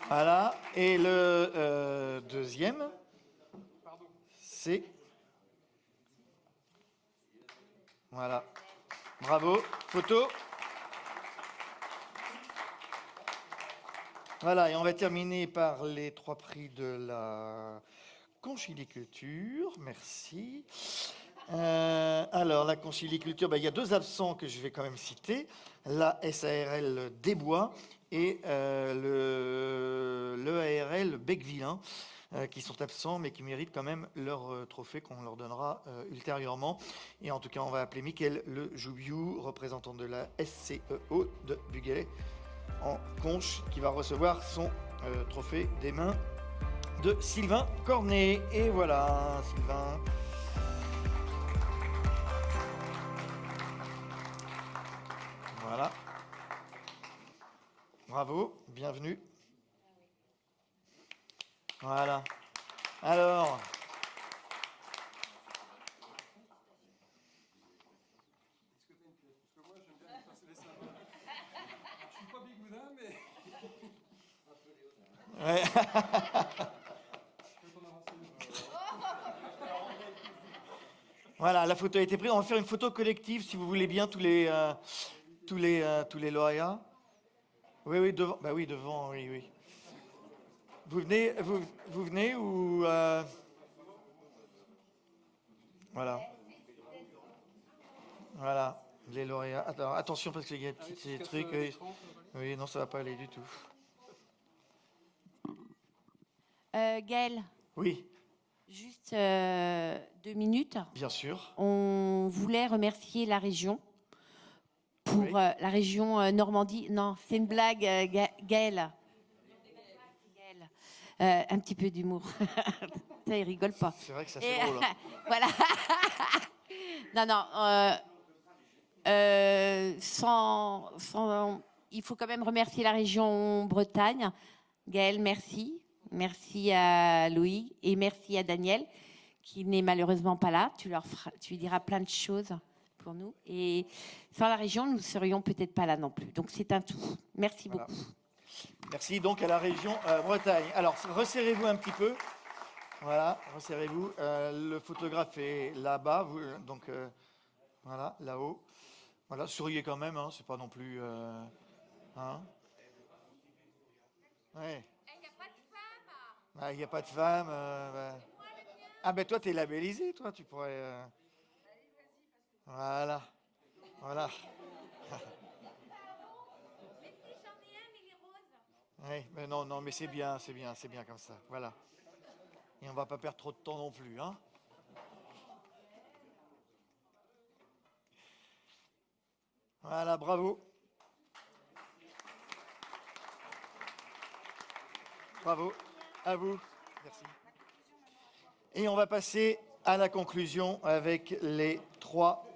Voilà, et le deuxième... Voilà. Bravo. Photo. Voilà, et on va terminer par les 3 prix de la conchyliculture. Merci. Alors, la conchyliculture, il y a 2 absents que je vais quand même citer. La SARL Desbois et l'EARL Becquevillain. Qui sont absents, mais qui méritent quand même leur trophée qu'on leur donnera ultérieurement. Et en tout cas, on va appeler Mickaël Le Joubiou, représentant de la SCEO de Buguelet, en Conche, qui va recevoir son trophée des mains de Sylvain Cornet. Et voilà, Sylvain. Voilà. Bravo, bienvenue. Voilà. Alors. Est-ce que tu as une pièce? Parce que moi, j'aime bien passer les savants. Je suis pas bigoudin, mais. Ouais. Voilà, la photo a été prise. On va faire une photo collective, si vous voulez bien, tous les lauréats. Oui, devant. Bah oui, devant, oui. Vous venez ou Voilà. Voilà, les lauréats. Alors, attention parce qu'il y a des petits trucs. Oui, non, ça va pas aller du tout. Gaël. Oui. Juste 2 minutes. Bien sûr. On voulait remercier la région pour la région Normandie. Non, c'est une blague, Gaël. Un petit peu d'humour. Ça, il rigole pas. C'est vrai que ça c'est drôle. Hein. Voilà. Non, il faut quand même remercier la région Bretagne. Gaël, merci. Merci à Louis et merci à Daniel, qui n'est malheureusement pas là. Tu lui diras plein de choses pour nous. Et sans la région, nous ne serions peut-être pas là non plus. Donc c'est un tout. Merci Voilà. beaucoup. Merci donc à la région Bretagne. Alors, resserrez-vous un petit peu. Voilà, resserrez-vous. Le photographe est là-bas, donc voilà, là-haut. Voilà, souriez quand même, hein, c'est pas non plus... hein. Ouais. Il n'y a pas de femme. Il n'y a pas de femme. Ah ben toi, t'es labellisé, toi, tu pourrais... Voilà, voilà. Oui, mais non, non, mais c'est bien comme ça, voilà. Et on va pas perdre trop de temps non plus, hein. Voilà, bravo. Bravo, à vous. Merci. Et on va passer à la conclusion avec les 3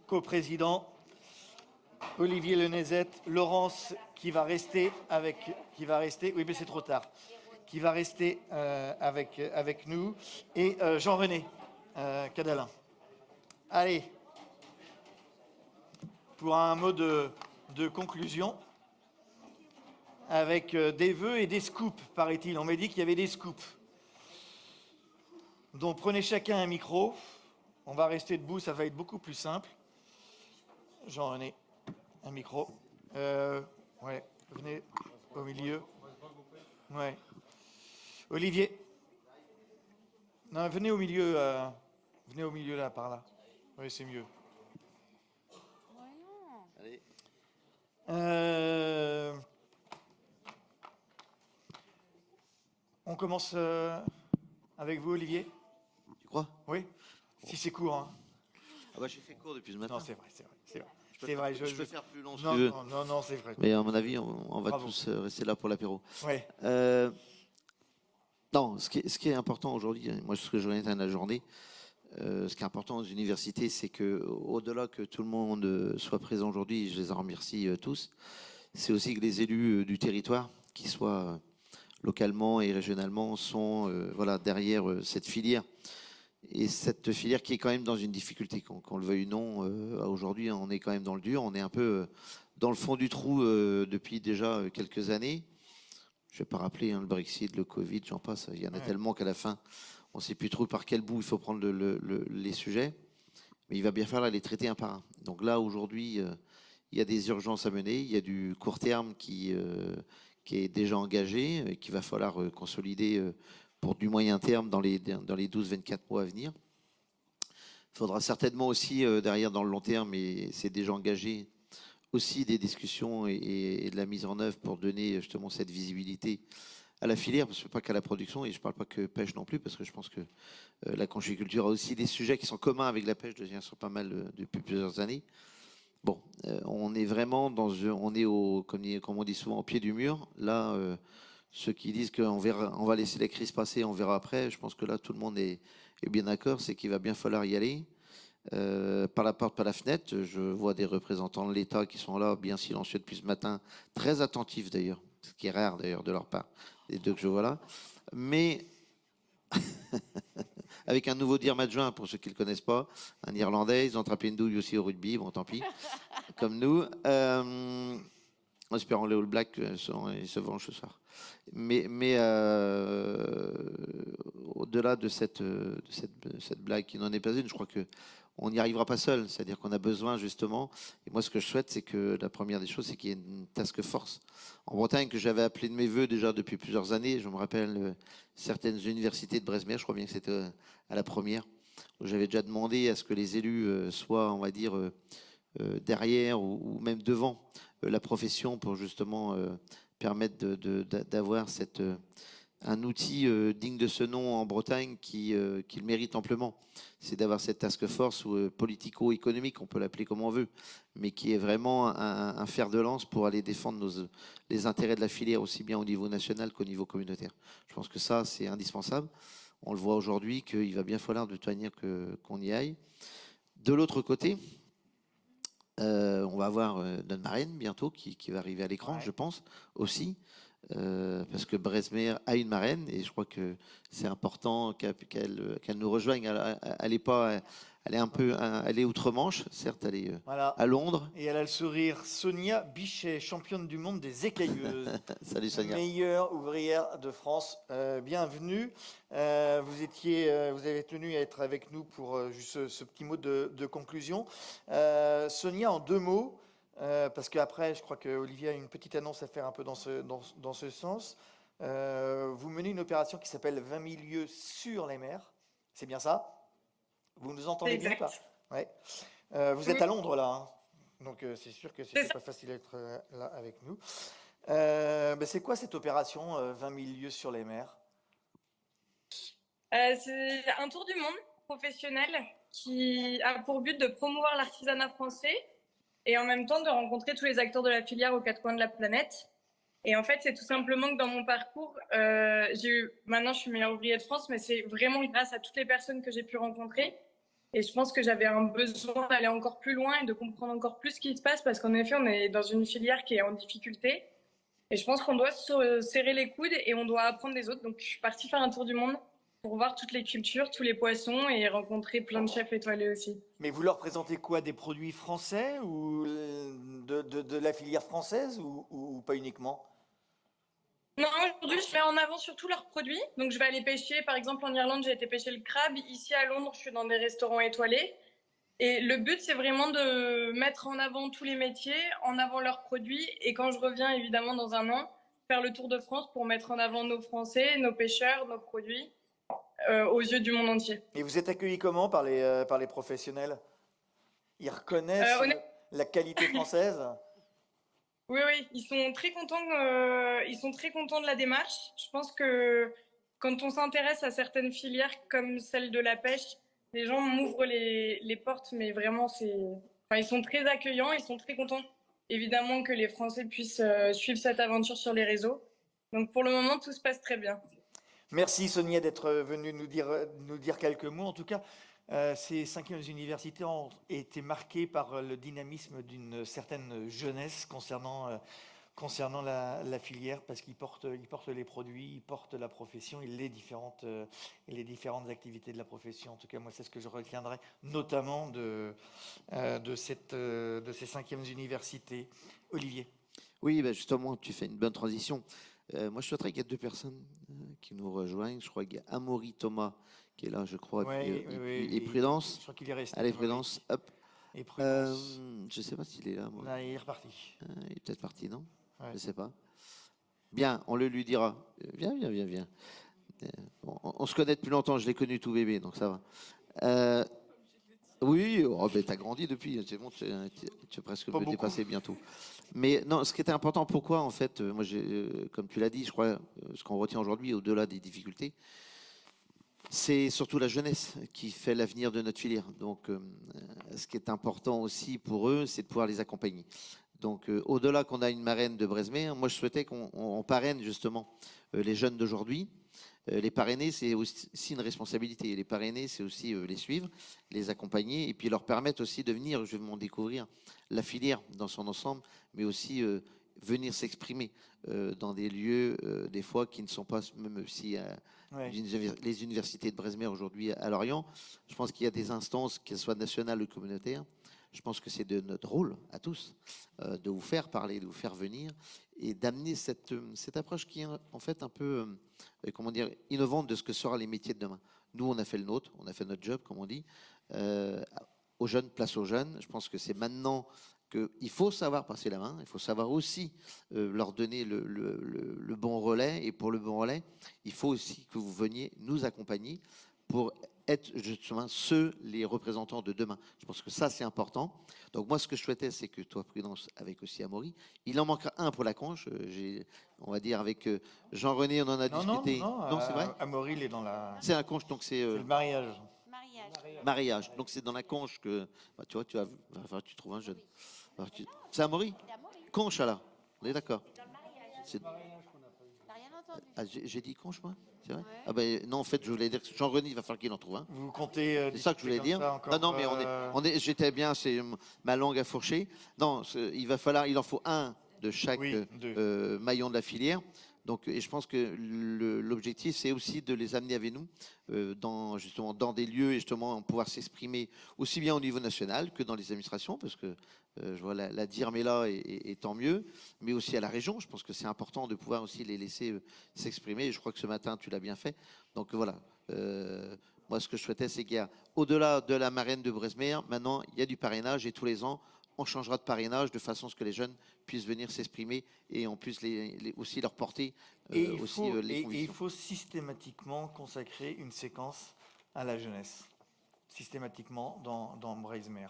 coprésidents. Olivier Lenezette, Laurence qui va rester, oui mais c'est trop tard, qui va rester avec nous, et Jean-René Cadalin. Allez, pour un mot de conclusion, avec des vœux et des scoops, paraît-il. On m'a dit qu'il y avait des scoops. Donc prenez chacun un micro, on va rester debout, ça va être beaucoup plus simple. Jean-René. Un micro. Ouais, venez au milieu. Ouais. Olivier. Non, venez au milieu là, par là. Oui, c'est mieux. Allez. On commence avec vous, Olivier. Tu crois? Oui. Si c'est court. Hein. Ah bah j'ai fait court depuis ce matin. Non, c'est vrai. Je peux faire plus long si non, tu veux. non, c'est vrai. Mais à mon avis, on va tous rester là pour l'apéro. Ouais. Non, ce qui est important aujourd'hui, moi ce que je retiens de la journée, ce qui est important aux universités, c'est que au-delà que tout le monde soit présent aujourd'hui, je les en remercie tous, c'est aussi que les élus du territoire, qu'ils soient localement et régionalement, sont voilà, derrière cette filière. Et cette filière qui est quand même dans une difficulté, qu'on le veuille ou non, aujourd'hui on est quand même dans le dur, on est un peu dans le fond du trou depuis déjà quelques années. Je ne vais pas rappeler le Brexit, le Covid, j'en passe, il y en a tellement qu'à la fin on ne sait plus trop par quel bout il faut prendre les sujets, mais il va bien falloir les traiter un par un. Donc là aujourd'hui il y a des urgences à mener, il y a du court terme qui est déjà engagé et qu'il va falloir consolider pour du moyen terme dans les 12-24 mois à venir. Il faudra certainement aussi, derrière, dans le long terme, et c'est déjà engagé, aussi des discussions et de la mise en œuvre pour donner justement cette visibilité à la filière, parce que pas qu'à la production, et je ne parle pas que pêche non plus, parce que je pense que la conchiculture a aussi des sujets qui sont communs avec la pêche, déjà sur pas mal depuis plusieurs années. Bon, on est vraiment on est comme on dit souvent, au pied du mur. Là, ceux qui disent qu'on on va laisser la crise passer, on verra après, je pense que là, tout le monde est bien d'accord, c'est qu'il va bien falloir y aller. Par la porte, par la fenêtre, je vois des représentants de l'État qui sont là, bien silencieux depuis ce matin, très attentifs d'ailleurs, ce qui est rare d'ailleurs de leur part, les deux que je vois là. Mais avec un nouveau dirme adjoint, pour ceux qui ne le connaissent pas, un Irlandais, ils ont attrapé une douille aussi au rugby, bon tant pis, comme nous. En espérant les All Blacks se vengent ce soir. Mais au-delà de cette blague qui n'en est pas une, je crois qu'on n'y arrivera pas seul. C'est-à-dire qu'on a besoin justement, et moi ce que je souhaite, c'est que la première des choses, c'est qu'il y ait une task force en Bretagne que j'avais appelée de mes voeux déjà depuis plusieurs années. Je me rappelle certaines universités de Bresmer, je crois bien que c'était à la première, où j'avais déjà demandé à ce que les élus soient, on va dire, derrière ou même devant la profession pour justement permettre d'avoir un outil digne de ce nom en Bretagne qui le mérite amplement. C'est d'avoir cette task force politico-économique, on peut l'appeler comme on veut, mais qui est vraiment un fer de lance pour aller défendre les intérêts de la filière aussi bien au niveau national qu'au niveau communautaire. Je pense que ça, c'est indispensable. On le voit aujourd'hui qu'il va bien falloir de toute manière qu'on y aille. De l'autre côté, on va avoir notre marraine bientôt qui va arriver à l'écran, je pense, aussi. parce que Bresmer a une marraine et je crois que c'est important qu'elle nous rejoigne. Elle est pas, elle est un peu, elle est outre-Manche, certes, elle est Voilà. à Londres. Et elle a le sourire. Sonia Bichet, championne du monde des écailleuses. Salut Sonia. Meilleure ouvrière de France. Bienvenue. Vous avez tenu à être avec nous pour juste ce petit mot de conclusion. Sonia, en 2 mots, parce qu'après, je crois qu'Olivier a une petite annonce à faire un peu dans ce sens. Vous menez une opération qui s'appelle 20 000 lieues sur les mers. C'est bien ça? Vous nous entendez bien ou pas? Ouais. Vous êtes à Londres là, hein. Donc c'est sûr que c'est pas facile d'être là avec nous. C'est quoi cette opération 20 000 lieues sur les mers? C'est un tour du monde professionnel qui a pour but de promouvoir l'artisanat français et en même temps de rencontrer tous les acteurs de la filière aux 4 coins de la planète. Et en fait, c'est tout simplement que dans mon parcours, maintenant je suis meilleure ouvrier de France, mais c'est vraiment grâce à toutes les personnes que j'ai pu rencontrer. Et je pense que j'avais un besoin d'aller encore plus loin et de comprendre encore plus ce qui se passe parce qu'en effet, on est dans une filière qui est en difficulté. Et je pense qu'on doit se serrer les coudes et on doit apprendre des autres. Donc, je suis partie faire un tour du monde pour voir toutes les cultures, tous les poissons et rencontrer plein de chefs étoilés aussi. Mais vous leur présentez quoi? Des produits français ou de la filière française ou pas uniquement? Non, aujourd'hui, je mets en avant surtout leurs produits. Donc, je vais aller pêcher. Par exemple, en Irlande, j'ai été pêcher le crabe. Ici, à Londres, je suis dans des restaurants étoilés. Et le but, c'est vraiment de mettre en avant tous les métiers, en avant leurs produits. Et quand je reviens, évidemment, dans un an, faire le tour de France pour mettre en avant nos Français, nos pêcheurs, nos produits, aux yeux du monde entier. Et vous êtes accueillis comment par les professionnels? Ils reconnaissent la qualité française? Oui, ils sont très contents. Ils sont très contents de la démarche. Je pense que quand on s'intéresse à certaines filières comme celle de la pêche, les gens m'ouvrent les portes, mais vraiment, ils sont très accueillants, ils sont très contents. Évidemment que les Français puissent suivre cette aventure sur les réseaux. Donc pour le moment, tout se passe très bien. Merci Sonia d'être venue nous dire quelques mots. En tout cas, ces 5e universités ont été marquées par le dynamisme d'une certaine jeunesse concernant la filière, parce qu'ils portent les produits, ils portent la profession et les différentes activités de la profession. En tout cas, moi, c'est ce que je retiendrai, notamment de ces 5e universités. Olivier. Oui, justement, tu fais une bonne transition. Moi, je souhaiterais qu'il y ait 2 personnes qui nous rejoignent. Je crois qu'il y a Amaury Thomas qui est là, je crois, et Prudence. Je crois qu'il est resté. Allez, Prudence, hop. Et Prudence. Je ne sais pas s'il est là. Moi. Là, il est reparti. Il est peut-être parti, non? Ouais. Je ne sais pas. Bien, on le lui dira. Viens. On se connaît depuis longtemps, je l'ai connu tout bébé, donc ça va. Oui, t'as grandi depuis, c'est bon, tu es presque le dépasser bientôt. Mais non, ce qui était important, pourquoi en fait, moi, comme tu l'as dit, je crois, ce qu'on retient aujourd'hui, au-delà des difficultés, c'est surtout la jeunesse qui fait l'avenir de notre filière. Donc, ce qui est important aussi pour eux, c'est de pouvoir les accompagner. Donc, au-delà qu'on a une marraine de Bresmer, moi, je souhaitais qu'on parraine justement les jeunes d'aujourd'hui. Les parrainer, c'est aussi une responsabilité. Les parrainer, c'est aussi les suivre, les accompagner et puis leur permettre aussi de venir, je vais découvrir la filière dans son ensemble, mais aussi venir s'exprimer dans des lieux, des fois, qui ne sont pas, même si les universités de Bresmer aujourd'hui à Lorient, je pense qu'il y a des instances, qu'elles soient nationales ou communautaires. Je pense que c'est de notre rôle à tous de vous faire parler, de vous faire venir et d'amener cette approche qui est en fait un peu, innovante de ce que seront les métiers de demain. Nous, on a fait le nôtre, on a fait notre job, comme on dit. Aux jeunes, place aux jeunes. Je pense que c'est maintenant qu'il faut savoir passer la main, il faut savoir aussi leur donner le bon relais. Et pour le bon relais, il faut aussi que vous veniez nous accompagner pour être justement les représentants de demain. Je pense que ça, c'est important. Donc moi, ce que je souhaitais, c'est que toi, Prudence, avec aussi Amaury, il en manquera un pour la conche. On va dire avec Jean-René, on en a discuté. Non, c'est vrai. Amaury, il est dans la... C'est un conche, donc c'est... le mariage. Mariage. Donc c'est dans la conche que... tu vois, tu trouves un jeune. C'est Amaury. Conche, là. On est d'accord. J'ai dit conche, moi? C'est vrai? Ah ben non, en fait, je voulais dire que Jean-René, il va falloir qu'il en trouve un. Vous comptez... c'est ça que je voulais dire. Non, mais j'étais bien, c'est ma langue à fourcher. Non, il en faut un de chaque maillon de la filière. Donc, et je pense que l'objectif, c'est aussi de les amener avec nous justement dans des lieux et justement pouvoir s'exprimer aussi bien au niveau national que dans les administrations, parce que je vois la DIRM est là et tant mieux, mais aussi à la région. Je pense que c'est important de pouvoir aussi les laisser s'exprimer. Je crois que ce matin, tu l'as bien fait. Donc voilà. Moi, ce que je souhaitais, c'est qu'il y a, au-delà de la marraine de Bresmer, maintenant, il y a du parrainage et tous les ans, on changera de parrainage de façon à ce que les jeunes puissent venir s'exprimer et on puisse aussi leur porter les convictions. Et il faut systématiquement consacrer une séquence à la jeunesse. Systématiquement dans Bresmer.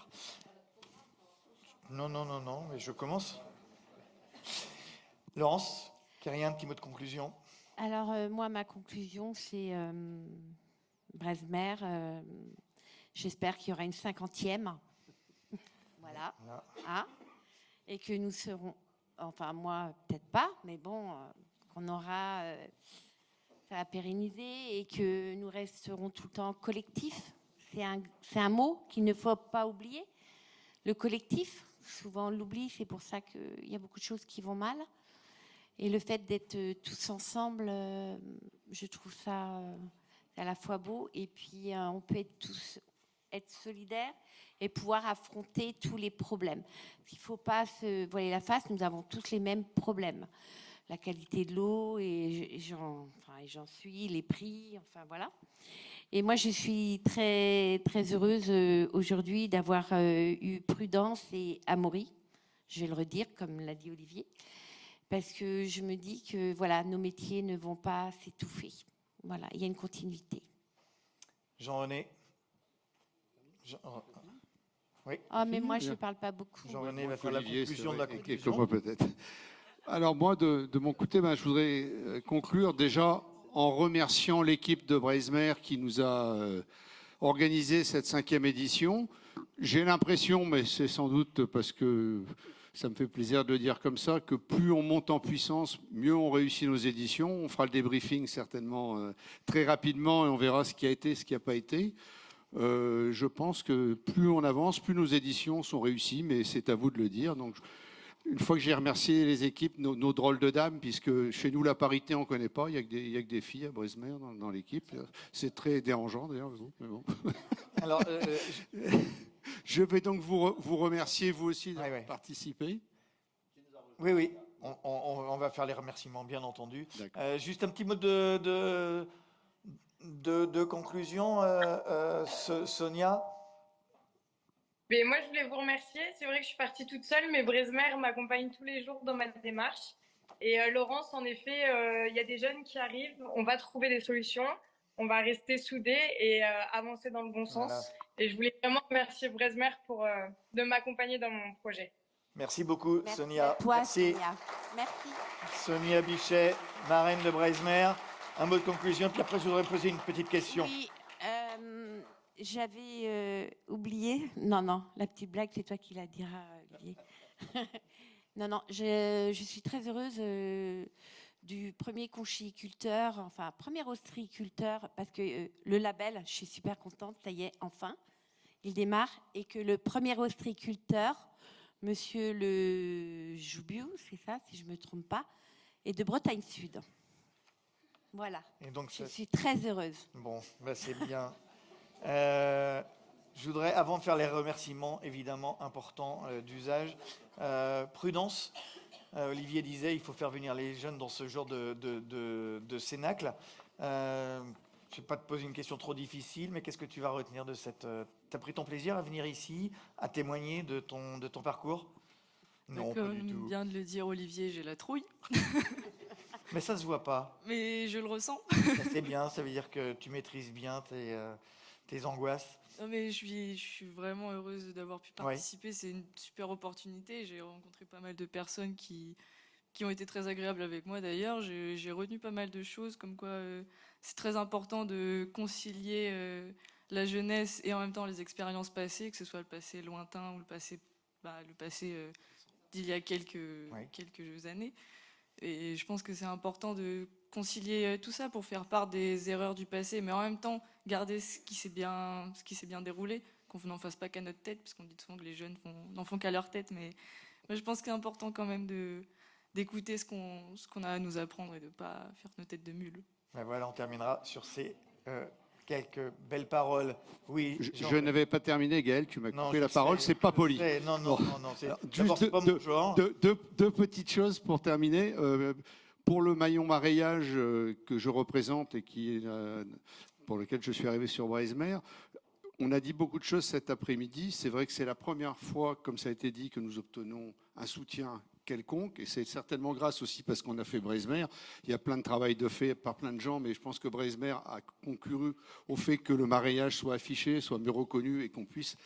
Non, mais je commence. Laurence, un petit mot de conclusion. Alors, moi, ma conclusion, c'est Bresmer. J'espère qu'il y aura une 50e. Voilà. Ah. Et que nous serons, enfin, moi, peut-être pas, mais bon, qu'on aura ça va pérenniser et que nous resterons tout le temps collectifs. C'est un mot qu'il ne faut pas oublier. Le collectif, souvent on l'oublie, c'est pour ça qu'il y a beaucoup de choses qui vont mal. Et le fait d'être tous ensemble, je trouve ça à la fois beau. Et puis, on peut être solidaires et pouvoir affronter tous les problèmes. Il ne faut pas se voiler la face, nous avons tous les mêmes problèmes. La qualité de l'eau, et j'en suis, les prix, enfin voilà. Et moi, je suis très, très heureuse aujourd'hui d'avoir eu Prudence et Amaury. Je vais le redire, comme l'a dit Olivier. Parce que je me dis que voilà, nos métiers ne vont pas s'étouffer. Voilà, il y a une continuité. Jean-René. Oui. Ah, mais moi, je ne parle pas beaucoup. Jean-René va faire la conclusion de la conclusion. Quelques mots peut-être. Alors moi, de mon côté, je voudrais conclure déjà en remerciant l'équipe de Bresmer qui nous a organisé cette 5e édition. J'ai l'impression, mais c'est sans doute parce que ça me fait plaisir de le dire comme ça, que plus on monte en puissance, mieux on réussit nos éditions. On fera le débriefing certainement très rapidement et on verra ce qui a été, ce qui n'a pas été. Je pense que plus on avance, plus nos éditions sont réussies, mais c'est à vous de le dire. Donc, une fois que j'ai remercié les équipes, nos drôles de dames, puisque chez nous, la parité, on ne connaît pas. Il n'y a que des filles à Bresmer dans l'équipe. C'est très dérangeant, d'ailleurs. Mais bon. Alors, je vais donc vous remercier, vous aussi, d'avoir participé. Oui. On va faire les remerciements, bien entendu. Juste un petit mot de conclusion, Sonia. Mais moi, je voulais vous remercier. C'est vrai que je suis partie toute seule, mais Bresmer m'accompagne tous les jours dans ma démarche. Et Laurence, en effet, il y a des jeunes qui arrivent. On va trouver des solutions. On va rester soudés et avancer dans le bon sens. Voilà. Et je voulais vraiment remercier Bresmer de m'accompagner dans mon projet. Merci beaucoup, merci Sonia. À toi, merci. Sonia. Merci. Sonia Bichet, marraine de Bresmer. Un mot de conclusion, puis après, je voudrais poser une petite question. Oui, j'avais oublié. Non, la petite blague, c'est toi qui la diras, Olivier. non, je suis très heureuse du premier conchiculteur, enfin, premier ostréiculteur, parce que le label, je suis super contente, ça y est, enfin, il démarre, et que le premier ostréiculteur, Monsieur Le Joubiou, c'est ça, si je ne me trompe pas, est de Bretagne Sud. Voilà. Et donc, je suis très heureuse. Bon, c'est bien. Je voudrais, avant de faire les remerciements, évidemment, importants d'usage, Prudence. Olivier disait, il faut faire venir les jeunes dans ce genre de cénacle. Je ne vais pas te poser une question trop difficile, mais qu'est-ce que tu vas retenir de cette... Tu as pris ton plaisir à venir ici, à témoigner de ton parcours? Non, pas du tout. Comme vient de le dire Olivier, j'ai la trouille. Mais ça ne se voit pas. Mais je le ressens. C'est bien, ça veut dire que tu maîtrises bien tes angoisses. Non, mais je suis vraiment heureuse d'avoir pu participer. Ouais. C'est une super opportunité. J'ai rencontré pas mal de personnes qui ont été très agréables avec moi d'ailleurs. J'ai retenu pas mal de choses, comme quoi c'est très important de concilier la jeunesse et en même temps les expériences passées, que ce soit le passé lointain ou le passé d'il y a quelques années. Et je pense que c'est important de concilier tout ça pour faire part des erreurs du passé, mais en même temps garder ce qui s'est bien déroulé, qu'on n'en fasse pas qu'à notre tête, parce qu'on dit souvent que les jeunes n'en font qu'à leur tête, mais je pense que c'est important quand même de d'écouter ce qu'on a à nous apprendre et de ne pas faire nos têtes de mules. Ben voilà, on terminera sur ces quelques belles paroles. Oui, je n'avais pas terminé, Gaël, tu m'as coupé la parole, c'est pas poli. Non, non, non, non, c'est juste pas mon genre. deux petites choses pour terminer. Pour le maillon mareyage que je représente et pour lequel je suis arrivé sur Breizmer, on a dit beaucoup de choses cet après-midi. C'est vrai que c'est la première fois, comme ça a été dit, que nous obtenons un soutien quelconque, et c'est certainement grâce aussi parce qu'on a fait Breizmer. Il y a plein de travail de fait par plein de gens, mais je pense que Breizmer a concouru au fait que le mareyage soit affiché, soit mieux reconnu et qu'on puisse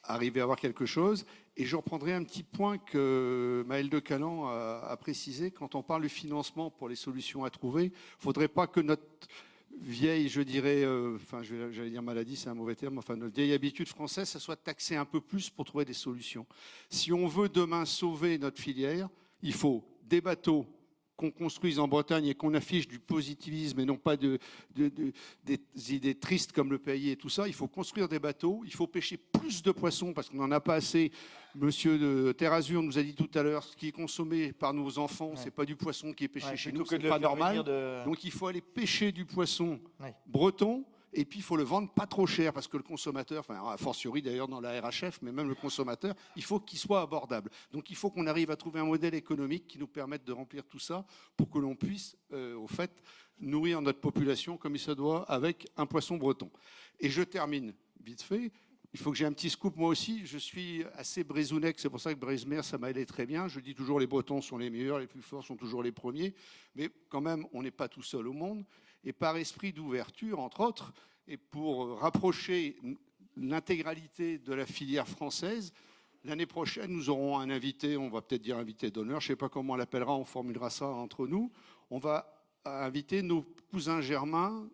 arriver à avoir quelque chose. Et je reprendrai un petit point que Maël de Calan a précisé. Quand on parle du financement pour les solutions à trouver, il ne faudrait pas que notre vieille, je dirais, j'allais dire maladie, c'est un mauvais terme, enfin notre vieille habitude française, ça soit taxé un peu plus pour trouver des solutions. Si on veut demain sauver notre filière, il faut des bateaux qu'on construise en Bretagne et qu'on affiche du positivisme et non pas des idées tristes comme le pays et tout ça. Il faut construire des bateaux, il faut pêcher plus de poissons parce qu'on n'en a pas assez. Monsieur de Terre Azur nous a dit tout à l'heure, ce qui est consommé par nos enfants, c'est pas du poisson qui est pêché chez nous, c'est pas normal. Donc il faut aller pêcher du poisson breton. Et puis, il faut le vendre pas trop cher parce que le consommateur, enfin, a fortiori d'ailleurs dans la RHF, mais même le consommateur, il faut qu'il soit abordable. Donc, il faut qu'on arrive à trouver un modèle économique qui nous permette de remplir tout ça pour que l'on puisse, au fait, nourrir notre population comme il se doit avec un poisson breton. Et je termine vite fait. Il faut que j'ai un petit scoop moi aussi. Je suis assez brézounec, c'est pour ça que Breizmer, ça m'a allé très bien. Je dis toujours les Bretons sont les meilleurs, les plus forts sont toujours les premiers. Mais quand même, on n'est pas tout seul au monde. Et par esprit d'ouverture, entre autres, et pour rapprocher l'intégralité de la filière française, l'année prochaine, nous aurons un invité, on va peut-être dire invité d'honneur, je ne sais pas comment on l'appellera, on formulera ça entre nous. On va inviter nos cousins germains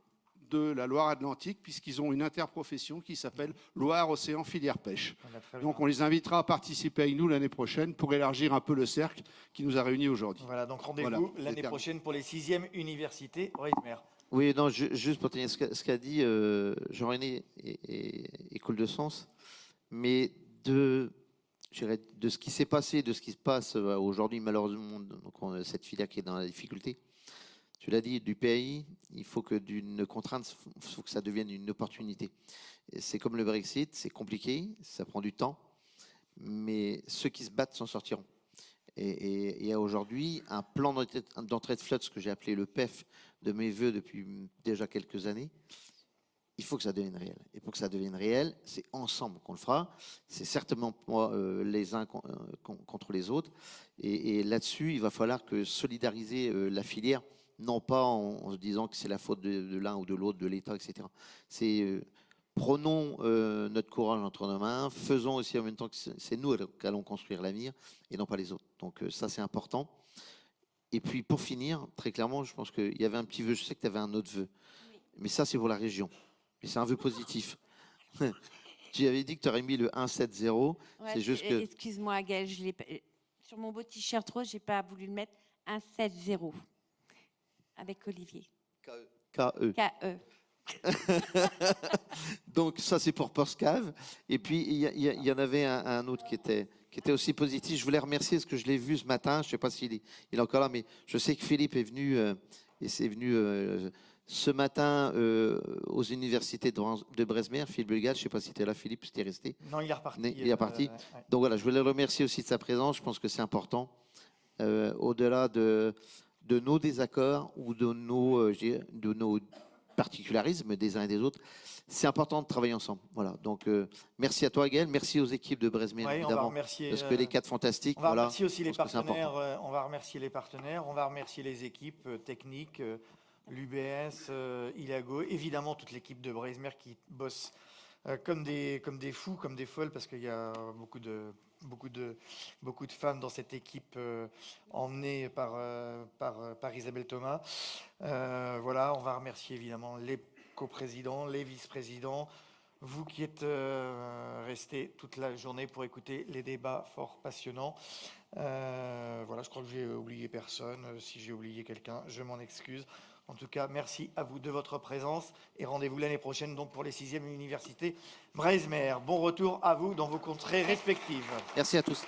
de la Loire-Atlantique, puisqu'ils ont une interprofession qui s'appelle Loire-Océan Filière Pêche. Donc on les invitera à participer avec nous l'année prochaine pour élargir un peu le cercle qui nous a réunis aujourd'hui. Voilà, donc rendez-vous l'année prochaine pour les 6e universités Breizmer. Oui, non, juste pour tenir ce qu'a dit Jean-René est cool de sens, mais de ce qui s'est passé, de ce qui se passe aujourd'hui, malheureusement, donc cette filière qui est dans la difficulté, tu l'as dit, du pays, il faut que d'une contrainte, il faut que ça devienne une opportunité. C'est comme le Brexit, c'est compliqué, ça prend du temps, mais ceux qui se battent s'en sortiront. Et il y a aujourd'hui un plan d'entrée de flotte, ce que j'ai appelé le PEF de mes voeux depuis déjà quelques années. Il faut que ça devienne réel. Et pour que ça devienne réel, c'est ensemble qu'on le fera. C'est certainement pas les uns contre les autres. Et là-dessus, il va falloir que solidariser la filière, non pas en se disant que c'est la faute de l'un ou de l'autre, de l'État, etc. C'est prenons notre courage entre nos mains, faisons aussi en même temps que c'est nous qui allons construire l'avenir et non pas les autres. Donc ça, c'est important. Et puis pour finir, très clairement, je pense qu'il y avait un petit vœu, je sais que tu avais un autre vœu, mais ça, c'est pour la région. Mais c'est un vœu positif. Tu avais dit que tu aurais mis le 170. Ouais, c'est juste que... Excuse-moi, Gaël, sur mon beau t-shirt rose, je n'ai pas voulu le mettre 170 avec Olivier. K-E. K-E. Donc ça c'est pour Postcave. Et puis il y en avait un autre qui était aussi positif. Je voulais remercier parce que je l'ai vu ce matin. Je ne sais pas s'il est encore là, mais je sais que Philippe est venu ce matin aux universités de Breizmer. Philippe Bulgal, je ne sais pas si tu es là, Philippe, si tu es resté. Non, il est reparti. Il est reparti. Ouais. Donc voilà, je voulais le remercier aussi de sa présence. Je pense que c'est important. Au-delà de nos désaccords ou de nos particularismes des uns et des autres, c'est important de travailler ensemble. Voilà. Donc, merci à toi, Gaël. Merci aux équipes de Breizmer, évidemment. On va remercier, parce que les 4 fantastiques. On va remercier aussi les partenaires. On va remercier les partenaires. On va remercier les équipes techniques, l'UBS, Ilago, évidemment toute l'équipe de Breizmer qui bosse comme des fous, comme des folles, parce qu'il y a beaucoup de femmes dans cette équipe emmenée par Isabelle Thomas. Voilà, on va remercier évidemment les coprésidents, les vice-présidents, vous qui êtes restés toute la journée pour écouter les débats fort passionnants. Voilà, je crois que j'ai oublié personne. Si j'ai oublié quelqu'un, je m'en excuse. En tout cas, merci à vous de votre présence et rendez-vous l'année prochaine donc pour les 6e universités Breizmer. Bon retour à vous dans vos contrées respectives. Merci à tous.